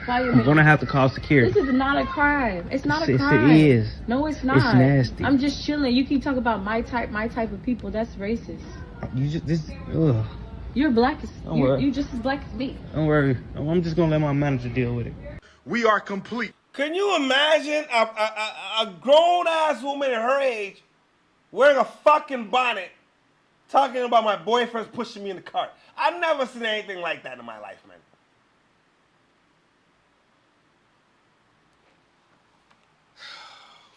fireman. I'm gonna have to call security. This is not a crime. It's not a crime. It is. No, it's not. It's nasty. I'm just chilling. You keep talking about my type of people. That's racist. Ugh. You're black as Don't worry. you just as black as me. Don't worry. I'm just gonna let my manager deal with it. We are complete. Can you imagine a grown-ass woman at her age wearing a fucking bonnet talking about my boyfriend's pushing me in the cart? I've never seen anything like that in my life, man.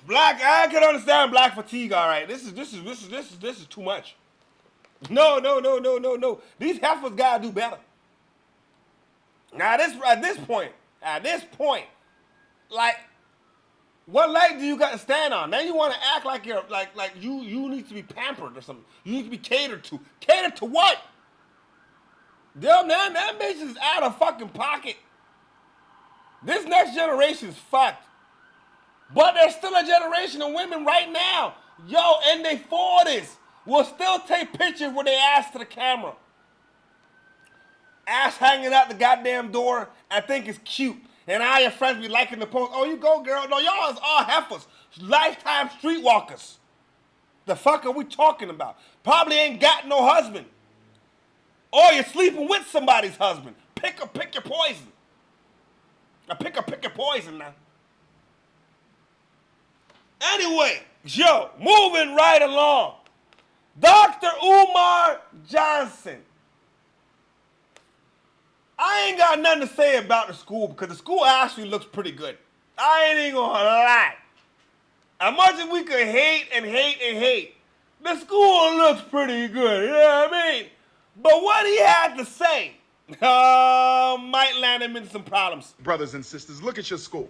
Black, I can understand black fatigue, all right. This is too much. No. These heifers gotta do better. Now at this point, like, what leg do you got to stand on? Now you want to act like you're like you need to be pampered or something. You need to be catered to. Catered to what? Damn, man, that bitch is out of fucking pocket. This next generation is fucked. But there's still a generation of women right now, yo, in their 40s, will still take pictures with their ass to the camera. Ass hanging out the goddamn door, and think it's cute. And all your friends be liking the post. Oh, you go, girl. No, y'all is all heifers. Lifetime streetwalkers. The fuck are we talking about? Probably ain't got no husband. Or you're sleeping with somebody's husband. Pick your poison. Now pick your poison now. Anyway, yo, moving right along. Dr. Umar Johnson. I ain't got nothing to say about the school because the school actually looks pretty good. I ain't even gonna lie. As much as we could hate, the school looks pretty good, you know what I mean? But what he had to say might land him in some problems. Brothers and sisters, look at your school.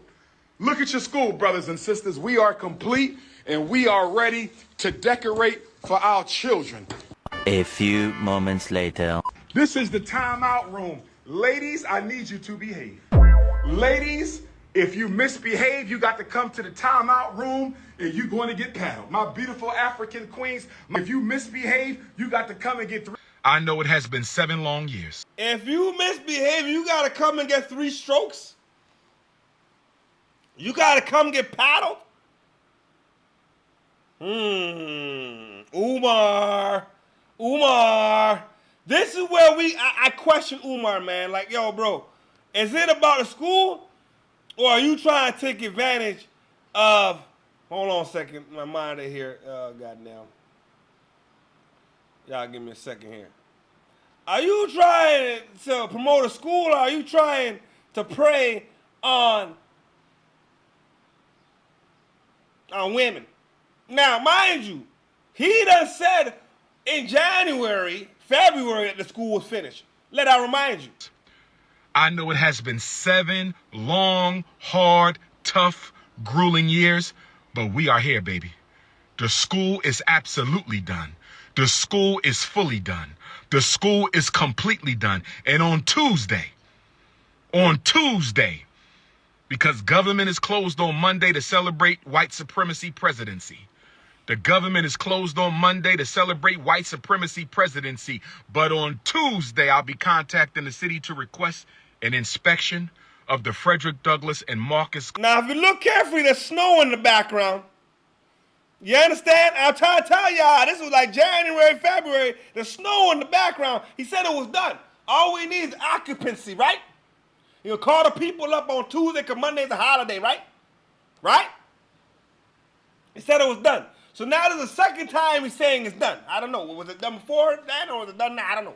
Look at your school, brothers and sisters. We are complete and we are ready to decorate for our children. A few moments later. This is the timeout room. Ladies, I need you to behave. Ladies, if you misbehave, you got to come to the timeout room and you're going to get paddled. My beautiful African queens, if you misbehave, you got to come and get 3. I know it has been 7 long years. If you misbehave, you got to come and get 3 strokes? You got to come get paddled? Umar. This is where I question Umar, man. Like, yo, bro, is it about the school? Or are you trying to take advantage of... Hold on a second. My monitor here. Goddamn. Y'all give me a second here. Are you trying to promote a school or are you trying to prey on women? Now, mind you, he done said in February that the school was finished. Let I remind you. I know it has been 7 long, hard, tough, grueling years, but we are here, baby. The school is absolutely done. The school is fully done. The school is completely done. And on Tuesday, because government is closed on Monday to celebrate white supremacy presidency. The government is closed on Monday to celebrate white supremacy presidency. But on Tuesday, I'll be contacting the city to request an inspection of the Frederick Douglass and Marcus. Now, if you look carefully, there's snow in the background. You understand? I'm trying to tell y'all, this was like January, February. There's snow in the background. He said it was done. All we need is occupancy, right? You'll call the people up on Tuesday because Monday's a holiday, right? Right? He said it was done. So now there's a second time he's saying it's done. I don't know. Was it done before that or was it done now? I don't know.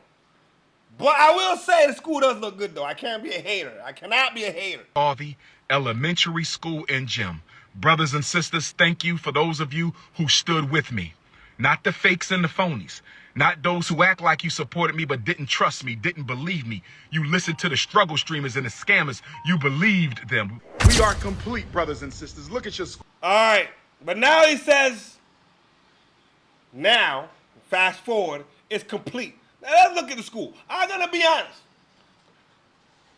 But I will say the school does look good, though. I can't be a hater. I cannot be a hater. Harvey Elementary School and Gym. Brothers and sisters, thank you for those of you who stood with me. Not the fakes and the phonies. Not those who act like you supported me but didn't trust me, didn't believe me. You listened to the struggle streamers and the scammers. You believed them. We are complete, brothers and sisters. Look at your school. All right. But now he says, now, fast forward, it's complete. Now let's look at the school. I'm going to be honest.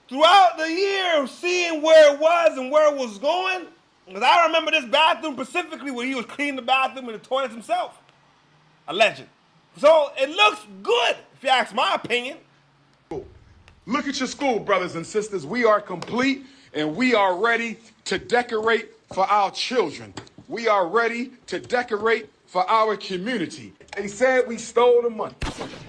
Throughout the year of seeing where it was and where it was going, because I remember this bathroom specifically where he was cleaning the bathroom and the toilets himself. A legend. So it looks good, if you ask my opinion. Look at your school, brothers and sisters. We are complete and we are ready to decorate for our children. We are ready to decorate for our community. They said we stole the money.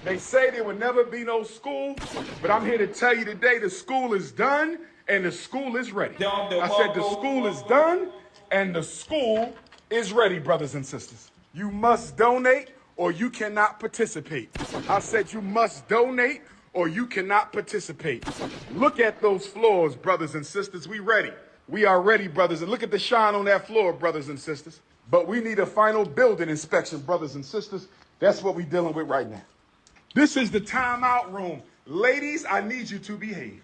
They say there will never be no school, but I'm here to tell you today the school is done and the school is ready. I said the school is done and the school is ready, brothers and sisters. You must donate or you cannot participate. I said you must donate or you cannot participate. Look at those floors, brothers and sisters. We ready. We are ready, brothers. And look at the shine on that floor, brothers and sisters. But we need a final building inspection, brothers and sisters. That's what we're dealing with right now. This is the timeout room. Ladies, I need you to behave.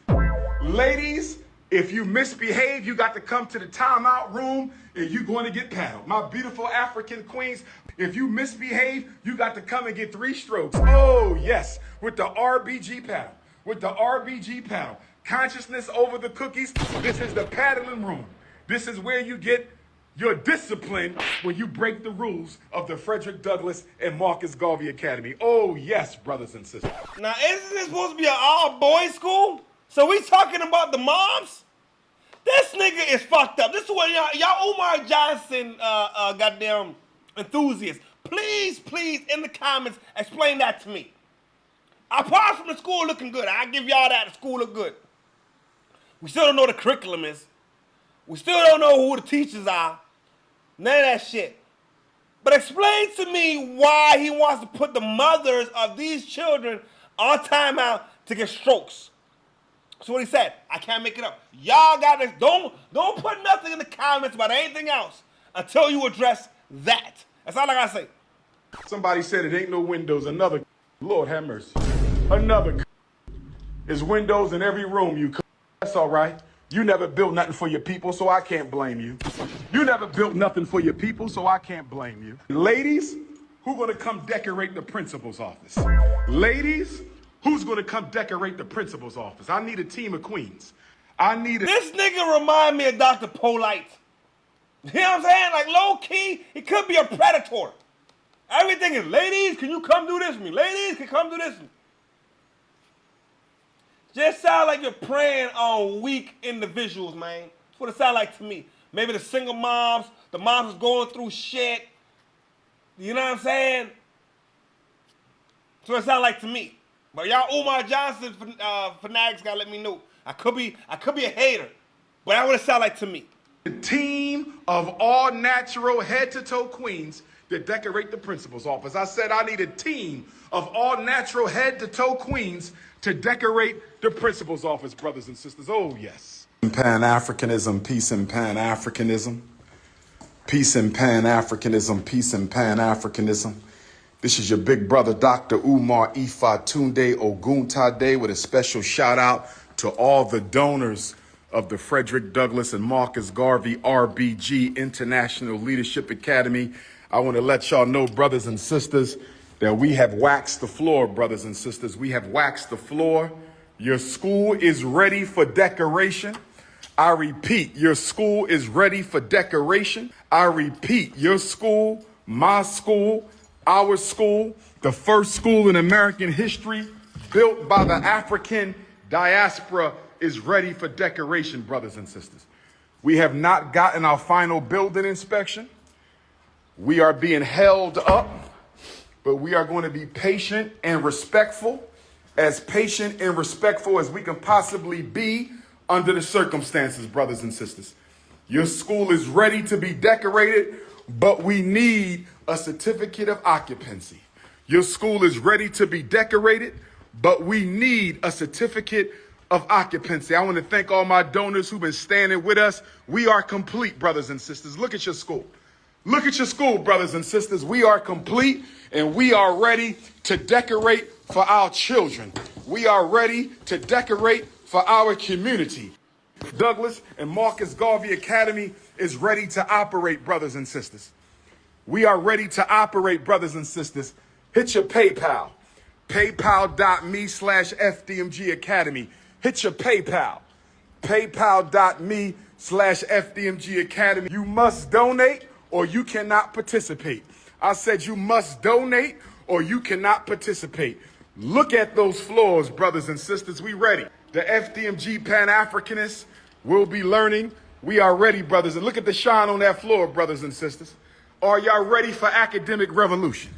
Ladies, if you misbehave, you got to come to the timeout room and you're going to get paddled. My beautiful African queens, if you misbehave, you got to come and get 3 strokes. Oh, yes, with the RBG paddle. With the RBG paddle. Consciousness over the cookies. This is the paddling room. This is where you get your discipline when you break the rules of the Frederick Douglass and Marcus Garvey Academy. Oh, yes, brothers and sisters. Now, isn't this supposed to be an all-boys school? So we talking about the moms? This nigga is fucked up. This is what y'all Umar Johnson goddamn enthusiasts. Please, in the comments, explain that to me. Apart from the school looking good, I give y'all that, the school look good. We still don't know what the curriculum is. We still don't know who the teachers are. None of that shit. But explain to me why he wants to put the mothers of these children on timeout to get strokes. That's what he said. I can't make it up. Y'all got this. Don't put nothing in the comments about anything else until you address that. That's all I gotta say. Somebody said it ain't no windows. Another, Lord have mercy. Another is windows in every room you. That's all right. You never built nothing for your people, so I can't blame you. You never built nothing for your people, so I can't blame you. Ladies, who's gonna come decorate the principal's office? Ladies, who's gonna come decorate the principal's office? I need a team of queens. This nigga remind me of Dr. Polite. You know what I'm saying? Like low key, he could be a predator. Everything is, ladies, can you come do this for me? Ladies, can come do this for me? Just sound like you're preying on weak individuals, man. That's what it sounds like to me. Maybe the single moms, the moms is going through shit. You know what I'm saying? That's what it sounds like to me. But y'all Umar Johnson fanatics gotta let me know. I could be a hater, but that's what it sounds like to me. A team of all natural head-to-toe queens that decorate the principal's office. I said I need a team of all natural head-to-toe queens to decorate the principal's office, brothers and sisters. Oh, yes. Pan-Africanism, peace and Pan-Africanism. Peace and Pan-Africanism, peace and Pan-Africanism. This is your big brother, Dr. Umar Ifatunde Oguntade, with a special shout out to all the donors of the Frederick Douglass and Marcus Garvey RBG International Leadership Academy. I want to let y'all know, brothers and sisters, that we have waxed the floor, brothers and sisters. We have waxed the floor. Your school is ready for decoration. I repeat, your school is ready for decoration. I repeat, your school, my school, our school, the first school in American history built by the African diaspora is ready for decoration, brothers and sisters. We have not gotten our final building inspection. We are being held up, but we are going to be patient and respectful, as patient and respectful as we can possibly be under the circumstances, brothers and sisters. Your school is ready to be decorated, but we need a certificate of occupancy. Your school is ready to be decorated, but we need a certificate of occupancy. I want to thank all my donors who've been standing with us. We are complete, brothers and sisters. Look at your school. Look at your school, brothers and sisters. We are complete and we are ready to decorate for our children. We are ready to decorate for our community. Douglass and Marcus Garvey Academy is ready to operate, brothers and sisters. We are ready to operate, brothers and sisters. Hit your PayPal. PayPal.me/FDMG Academy. Hit your PayPal. PayPal.me/FDMG Academy. You must donate or you cannot participate. I said you must donate or you cannot participate. Look at those floors, brothers and sisters. We ready. The FDMG Pan-Africanists will be learning. We are ready, brothers. And look at the shine on that floor, brothers and sisters. Are y'all ready for academic revolution?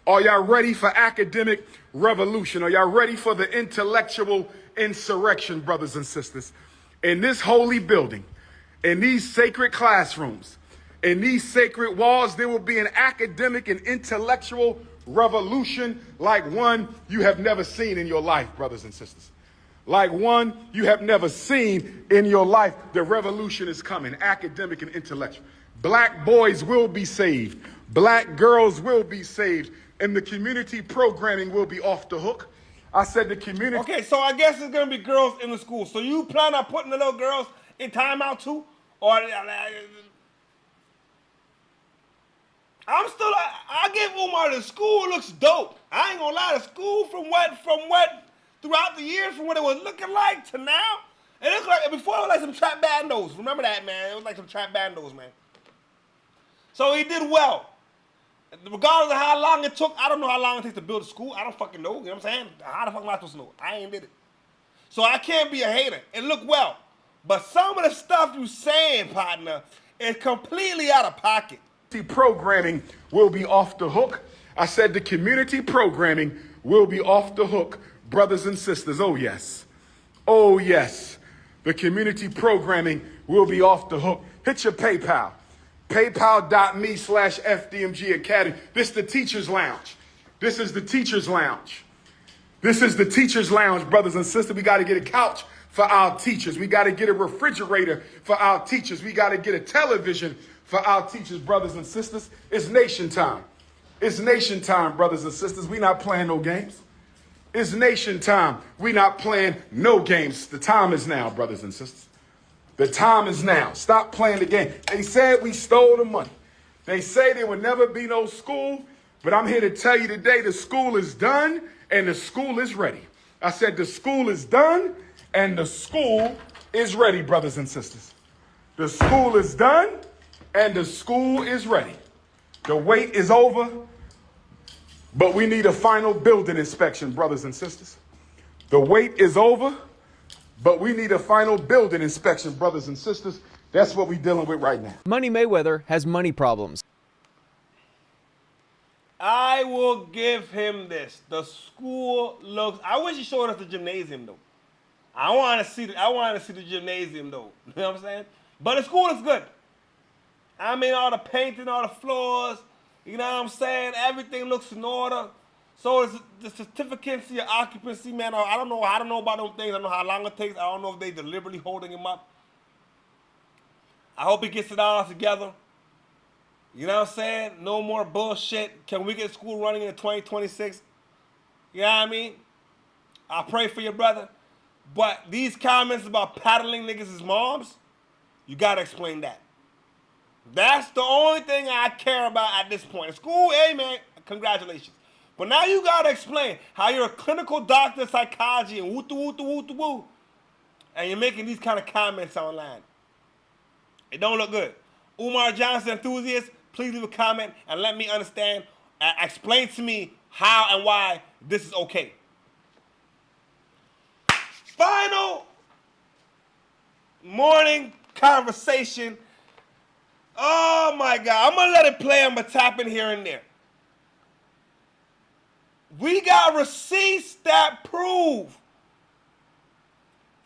Are y'all ready for academic revolution? Are y'all ready for the intellectual insurrection, brothers and sisters? In this holy building, in these sacred classrooms, in these sacred walls, there will be an academic and intellectual revolution like one you have never seen in your life, brothers and sisters. Like one you have never seen in your life. The revolution is coming, academic and intellectual. Black boys will be saved. Black girls will be saved. And the community programming will be off the hook. I said the community. Okay, so I guess it's going to be girls in the school. So you plan on putting the little girls in timeout too? Or I give Umar, the school looks dope. I ain't gonna lie, the school from what throughout the years, from what it was looking like to now, it looked like, before it was like some trap bandos. Remember that, man? It was like some trap bandos, man. So he did well. Regardless of how long it took, I don't know how long it takes to build a school. I don't fucking know, you know what I'm saying? How the fuck am I supposed to know? I ain't did it. So I can't be a hater. It looked well. But some of the stuff you saying, partner, is completely out of pocket. Programming will be off the hook. I said the community programming will be off the hook, brothers and sisters. Oh, yes. Oh, yes. The community programming will be off the hook. Hit your PayPal. PayPal.me/FDMG Academy. This is the Teacher's Lounge. This is the Teacher's Lounge. This is the Teacher's Lounge, brothers and sisters. We got to get a couch for our teachers. We got to get a refrigerator for our teachers. We got to get a television for our teachers, brothers and sisters. It's nation time. It's nation time, brothers and sisters. We not playing no games. It's nation time. We not playing no games. The time is now, brothers and sisters. The time is now. Stop playing the game. They said we stole the money. They say there would never be no school, but I'm here to tell you today the school is done and the school is ready. I said the school is done and the school is ready, brothers and sisters. The school is done and the school is ready. The wait is over, but we need a final building inspection, brothers and sisters. The wait is over, but we need a final building inspection, brothers and sisters. That's what we're dealing with right now. Money Mayweather has money problems. I will give him this. The school looks. I wish he showed us the gymnasium though. I want to see the gymnasium though. You know what I'm saying? But the school looks good. I mean, all the painting, all the floors. You know what I'm saying? Everything looks in order. So it's the certificates of occupancy, man. I don't know about those things. I don't know how long it takes. I don't know if they deliberately holding him up. I hope he gets it all together. You know what I'm saying? No more bullshit. Can we get school running in 2026? You know what I mean? I pray for your brother. But these comments about paddling niggas' moms, you gotta explain that. That's the only thing I care about at this point. In school, hey man, congratulations. But now you gotta explain how you're a clinical doctor of psychology and woo, and you're making these kind of comments online. It don't look good. Umar Johnson enthusiast, please leave a comment and let me understand. Explain to me how and why this is okay. Final morning conversation. Oh my God. I'm going to let it play. I'm going to tap in here and there. We got receipts that prove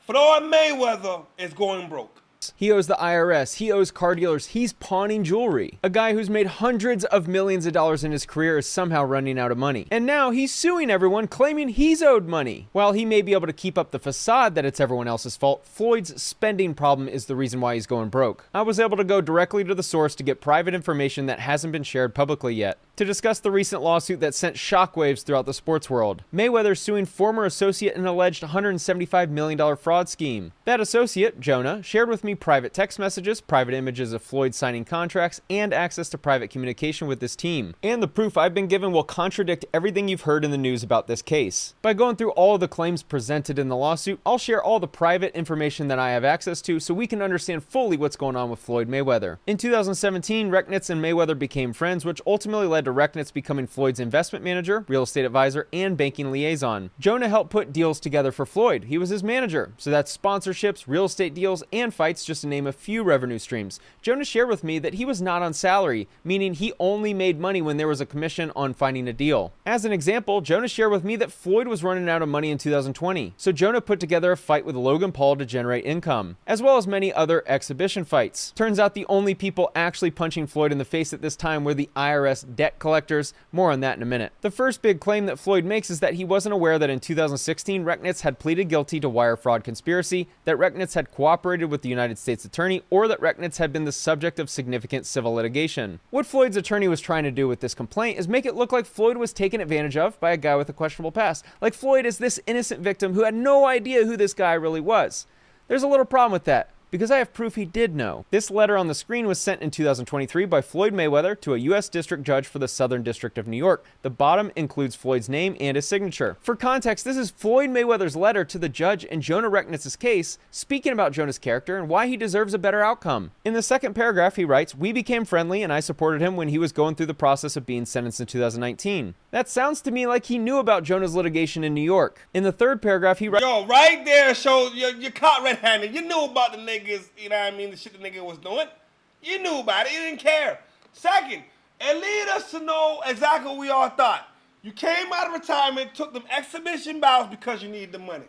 Floyd Mayweather is going broke. He owes the IRS, he owes car dealers, he's pawning jewelry. A guy who's made hundreds of millions of dollars in his career is somehow running out of money. And now he's suing everyone, claiming he's owed money. While he may be able to keep up the facade that it's everyone else's fault, Floyd's spending problem is the reason why he's going broke. I was able to go directly to the source to get private information that hasn't been shared publicly yet, to discuss the recent lawsuit that sent shockwaves throughout the sports world. Mayweather suing former associate in an alleged $175 million fraud scheme. That associate, Jonah, shared with me me private text messages, private images of Floyd signing contracts, and access to private communication with this team. And the proof I've been given will contradict everything you've heard in the news about this case. By going through all of the claims presented in the lawsuit, I'll share all the private information that I have access to so we can understand fully what's going on with Floyd Mayweather. In 2017, Rechnitz and Mayweather became friends, which ultimately led to Rechnitz becoming Floyd's investment manager, real estate advisor, and banking liaison. Jonah helped put deals together for Floyd. He was his manager, so that's sponsorships, real estate deals, and fights, just to name a few revenue streams. Jonah shared with me that he was not on salary, meaning he only made money when there was a commission on finding a deal. As an example, Jonah shared with me that Floyd was running out of money in 2020, so Jonah put together a fight with Logan Paul to generate income, as well as many other exhibition fights. Turns out the only people actually punching Floyd in the face at this time were the IRS debt collectors. More on that in a minute. The first big claim that Floyd makes is that he wasn't aware that in 2016, Rechnitz had pleaded guilty to wire fraud conspiracy, that Rechnitz had cooperated with the United States attorney, or that Rechnitz had been the subject of significant civil litigation. What Floyd's attorney was trying to do with this complaint is make it look like Floyd was taken advantage of by a guy with a questionable past. Like Floyd is this innocent victim who had no idea who this guy really was. There's a little problem with that, because I have proof he did know. This letter on the screen was sent in 2023 by Floyd Mayweather to a U.S. District Judge for the Southern District of New York. The bottom includes Floyd's name and his signature. For context, this is Floyd Mayweather's letter to the judge in Jonah Rechnitz's case, speaking about Jonah's character and why he deserves a better outcome. In the second paragraph, he writes, "We became friendly and I supported him when he was going through the process of being sentenced in 2019. That sounds to me like he knew about Jonah's litigation in New York." In the third paragraph, he writes, Yo, right there shows you're caught red-handed. You knew about the niggas, you know what I mean, the shit the nigga was doing. You knew about it. You didn't care. Second, it led us to know exactly what we all thought. You came out of retirement, took them exhibition bouts because you needed the money.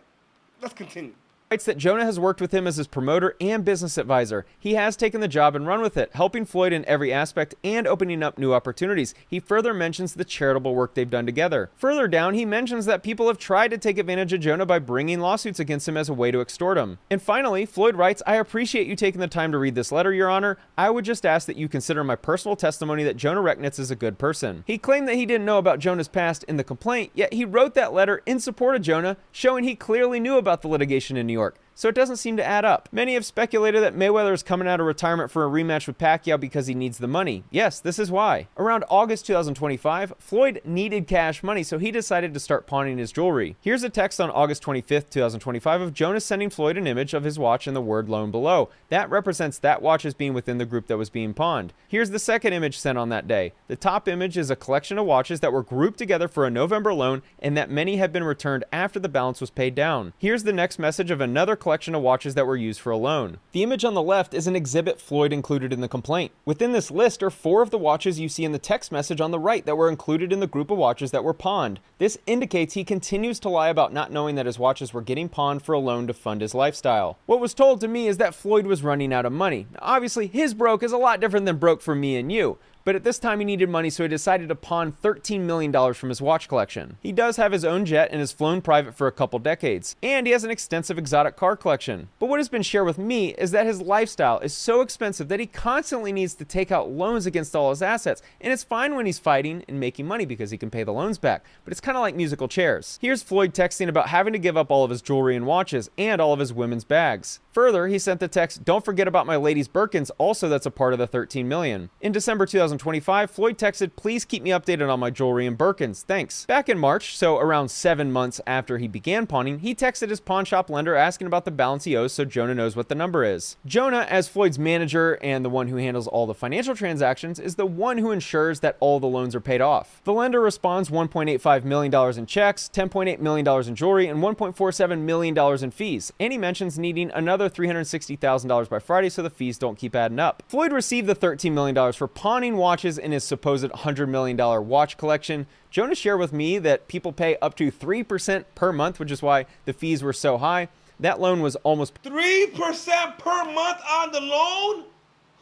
Let's continue. Writes that Jonah has worked with him as his promoter and business advisor. He has taken the job and run with it, helping Floyd in every aspect and opening up new opportunities. He further mentions the charitable work they've done together. Further down, he mentions that people have tried to take advantage of Jonah by bringing lawsuits against him as a way to extort him. And finally, Floyd writes, "I appreciate you taking the time to read this letter, Your Honor. I would just ask that you consider my personal testimony that Jonah Rechnitz is a good person." He claimed that he didn't know about Jonah's past in the complaint, yet he wrote that letter in support of Jonah, showing he clearly knew about the litigation in New York. So it doesn't seem to add up. Many have speculated that Mayweather is coming out of retirement for a rematch with Pacquiao because he needs the money. Yes, this is why. Around August 2025, Floyd needed cash money, so he decided to start pawning his jewelry. Here's a text on August 25th, 2025 of Jonah sending Floyd an image of his watch and the word loan below. That represents that watch as being within the group that was being pawned. Here's the second image sent on that day. The top image is a collection of watches that were grouped together for a November loan and that many had been returned after the balance was paid down. Here's the next message of another collection of watches that were used for a loan. The image on the left is an exhibit Floyd included in the complaint. Within this list are 4 of the watches you see in the text message on the right that were included in the group of watches that were pawned. This indicates he continues to lie about not knowing that his watches were getting pawned for a loan to fund his lifestyle. What was told to me is that Floyd was running out of money. Now, obviously, his broke is a lot different than broke for me and you. But at this time he needed money, so he decided to pawn $13 million from his watch collection. He does have his own jet and has flown private for a couple decades, and he has an extensive exotic car collection. But what has been shared with me is that his lifestyle is so expensive that he constantly needs to take out loans against all his assets, and it's fine when he's fighting and making money because he can pay the loans back, but it's kind of like musical chairs. Here's Floyd texting about having to give up all of his jewelry and watches, and all of his women's bags. Further, he sent the text, "Don't forget about my ladies' Birkins, also that's a part of the $13 million. In December 2025, Floyd texted, "Please keep me updated on my jewelry and Birkins, thanks." Back in March, so around 7 months after he began pawning, he texted his pawn shop lender asking about the balance he owes so Jonah knows what the number is. Jonah, as Floyd's manager and the one who handles all the financial transactions, is the one who ensures that all the loans are paid off. The lender responds $1.85 million in checks, $10.8 million in jewelry, and $1.47 million in fees, and he mentions needing another $360,000 by Friday so the fees don't keep adding up. Floyd received the $13 million for pawning watches in his supposed $100 million watch collection. Jonah shared with me that people pay up to 3% per month, which is why the fees were so high. That loan was almost 3% per month on the loan?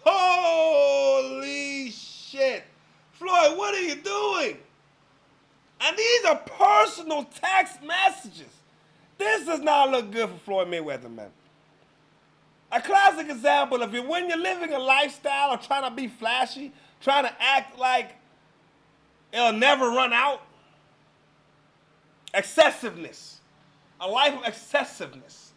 Holy shit. Floyd, what are you doing? And these are personal text messages. This does not look good for Floyd Mayweather, man. A classic example of when you're living a lifestyle or trying to be flashy, trying to act like it'll never run out. Excessiveness. A life of excessiveness.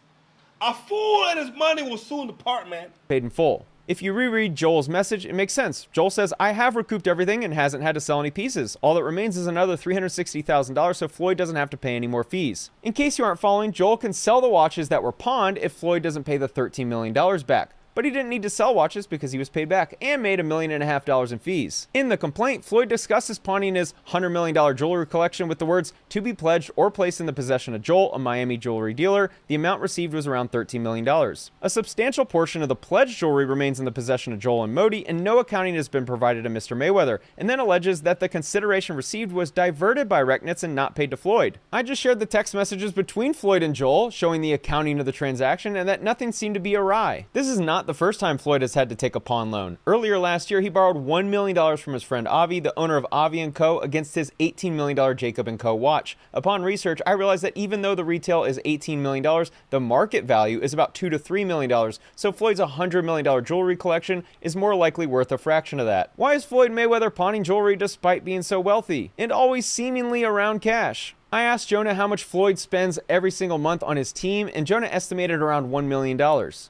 A fool and his money will soon depart, man. Paid in full. If you reread Joel's message, it makes sense. Joel says, I have recouped everything and hasn't had to sell any pieces. All that remains is another $360,000 so Floyd doesn't have to pay any more fees. In case you aren't following, Joel can sell the watches that were pawned if Floyd doesn't pay the $13 million back. But he didn't need to sell watches because he was paid back and made $1.5 million in fees. In the complaint, Floyd discusses pawning his $100 million jewelry collection with the words, to be pledged or placed in the possession of Joel, a Miami jewelry dealer. The amount received was around $13 million. A substantial portion of the pledged jewelry remains in the possession of Joel and Modi, and no accounting has been provided to Mr. Mayweather, and then alleges that the consideration received was diverted by Recknitz and not paid to Floyd. I just shared the text messages between Floyd and Joel, showing the accounting of the transaction, and that nothing seemed to be awry. This is not the first time Floyd has had to take a pawn loan. Earlier last year, he borrowed $1 million from his friend Avi, the owner of Avi & Co., against his $18 million Jacob & Co. watch. Upon research, I realized that even though the retail is $18 million, the market value is about $2 to $3 million, so Floyd's $100 million jewelry collection is more likely worth a fraction of that. Why is Floyd Mayweather pawning jewelry despite being so wealthy? And always seemingly around cash? I asked Jonah how much Floyd spends every single month on his team, and Jonah estimated around $1 million.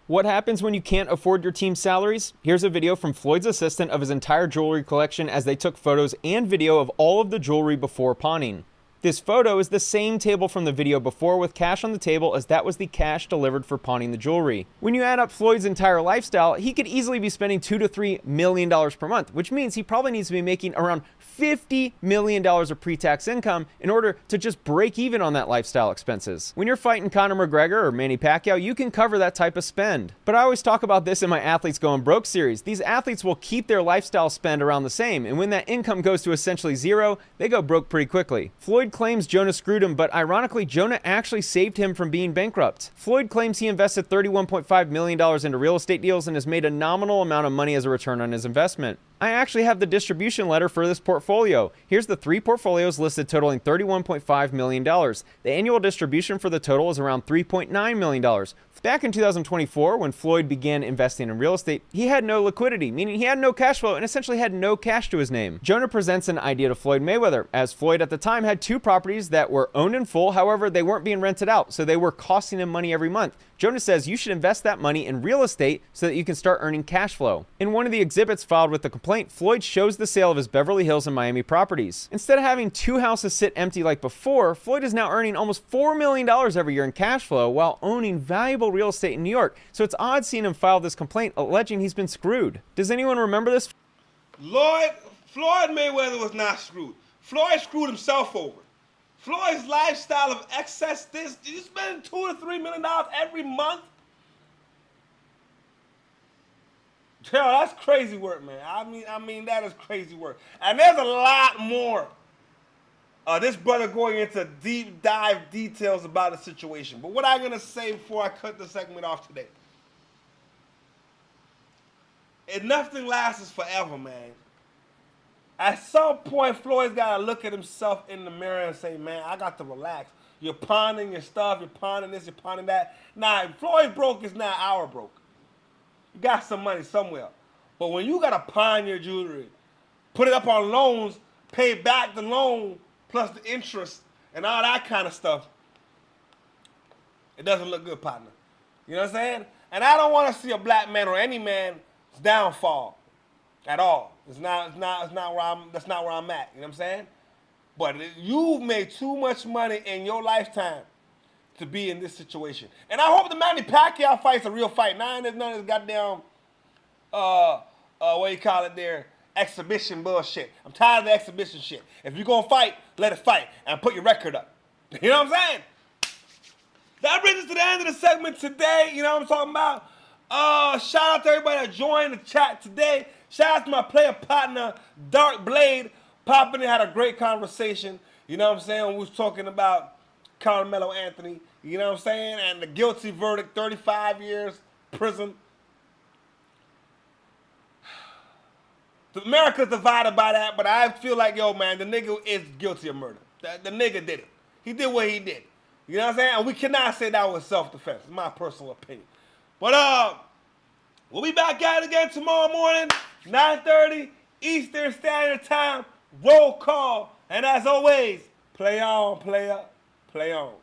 What happens when you can't afford your team's salaries? Here's a video from Floyd's assistant of his entire jewelry collection as they took photos and video of all of the jewelry before pawning. This photo is the same table from the video before with cash on the table, as that was the cash delivered for pawning the jewelry. When you add up Floyd's entire lifestyle, he could easily be spending $2 to $3 million per month, which means he probably needs to be making around $50 million of pre-tax income in order to just break even on that lifestyle expenses. When you're fighting Conor McGregor or Manny Pacquiao, you can cover that type of spend. But I always talk about this in my Athletes Going Broke series. These athletes will keep their lifestyle spend around the same, and when that income goes to essentially zero, they go broke pretty quickly. Floyd claims Jonah screwed him, but ironically, Jonah actually saved him from being bankrupt. Floyd claims he invested $31.5 million into real estate deals and has made a nominal amount of money as a return on his investment. I actually have the distribution letter for this portfolio. Here's the 3 portfolios listed totaling $31.5 million. The annual distribution for the total is around $3.9 million. Back in 2024, when Floyd began investing in real estate, he had no liquidity, meaning he had no cash flow and essentially had no cash to his name. Jonah presents an idea to Floyd Mayweather, as Floyd at the time had 2 properties that were owned in full, however, they weren't being rented out, so they were costing him money every month. Jonah says you should invest that money in real estate so that you can start earning cash flow. In one of the exhibits filed with the complaint, Floyd shows the sale of his Beverly Hills and Miami properties. Instead of having 2 houses sit empty like before, Floyd is now earning almost $4 million every year in cash flow while owning valuable real estate in New York. So it's odd seeing him file this complaint alleging he's been screwed. Does anyone remember this? Floyd Mayweather was not screwed. Floyd screwed himself over. Floyd's lifestyle of excess, you spend $2 to $3 million every month. Yo, that's crazy work, man. I mean, that is crazy work. And there's a lot more. This brother going into deep dive details about the situation. But what I'm gonna say before I cut the segment off today, nothing lasts forever, man. At some point, Floyd's got to look at himself in the mirror and say, man, I got to relax. You're pawning your stuff, you're pawning this, you're pawning that. Nah, Floyd broke is not our broke. You got some money somewhere. But when you got to pawn your jewelry, put it up on loans, pay back the loan plus the interest and all that kind of stuff, it doesn't look good, partner. You know what I'm saying? And I don't want to see a black man or any man's downfall at all. That's not where I'm at. You know what I'm saying? But you've made too much money in your lifetime to be in this situation. And I hope the Manny Pacquiao fight's a real fight. Now there's none of this goddamn what you call it there, exhibition bullshit. I'm tired of the exhibition shit. If you're gonna fight, let it fight and put your record up. You know what I'm saying? That brings us to the end of the segment today. You know what I'm talking about? Shout out to everybody that joined the chat today. Shout out to my player partner, Dark Blade. Popping in, had a great conversation. You know what I'm saying? We was talking about Karmelo Anthony. You know what I'm saying? And the guilty verdict, 35 years prison. America's divided by that, but I feel like, yo, man, the nigga is guilty of murder. The nigga did it. He did what he did. You know what I'm saying? And we cannot say that was self-defense. It's my personal opinion. But we'll be back at it again tomorrow morning, 9:30 Eastern Standard Time. Roll call. And as always, play on, player, play on.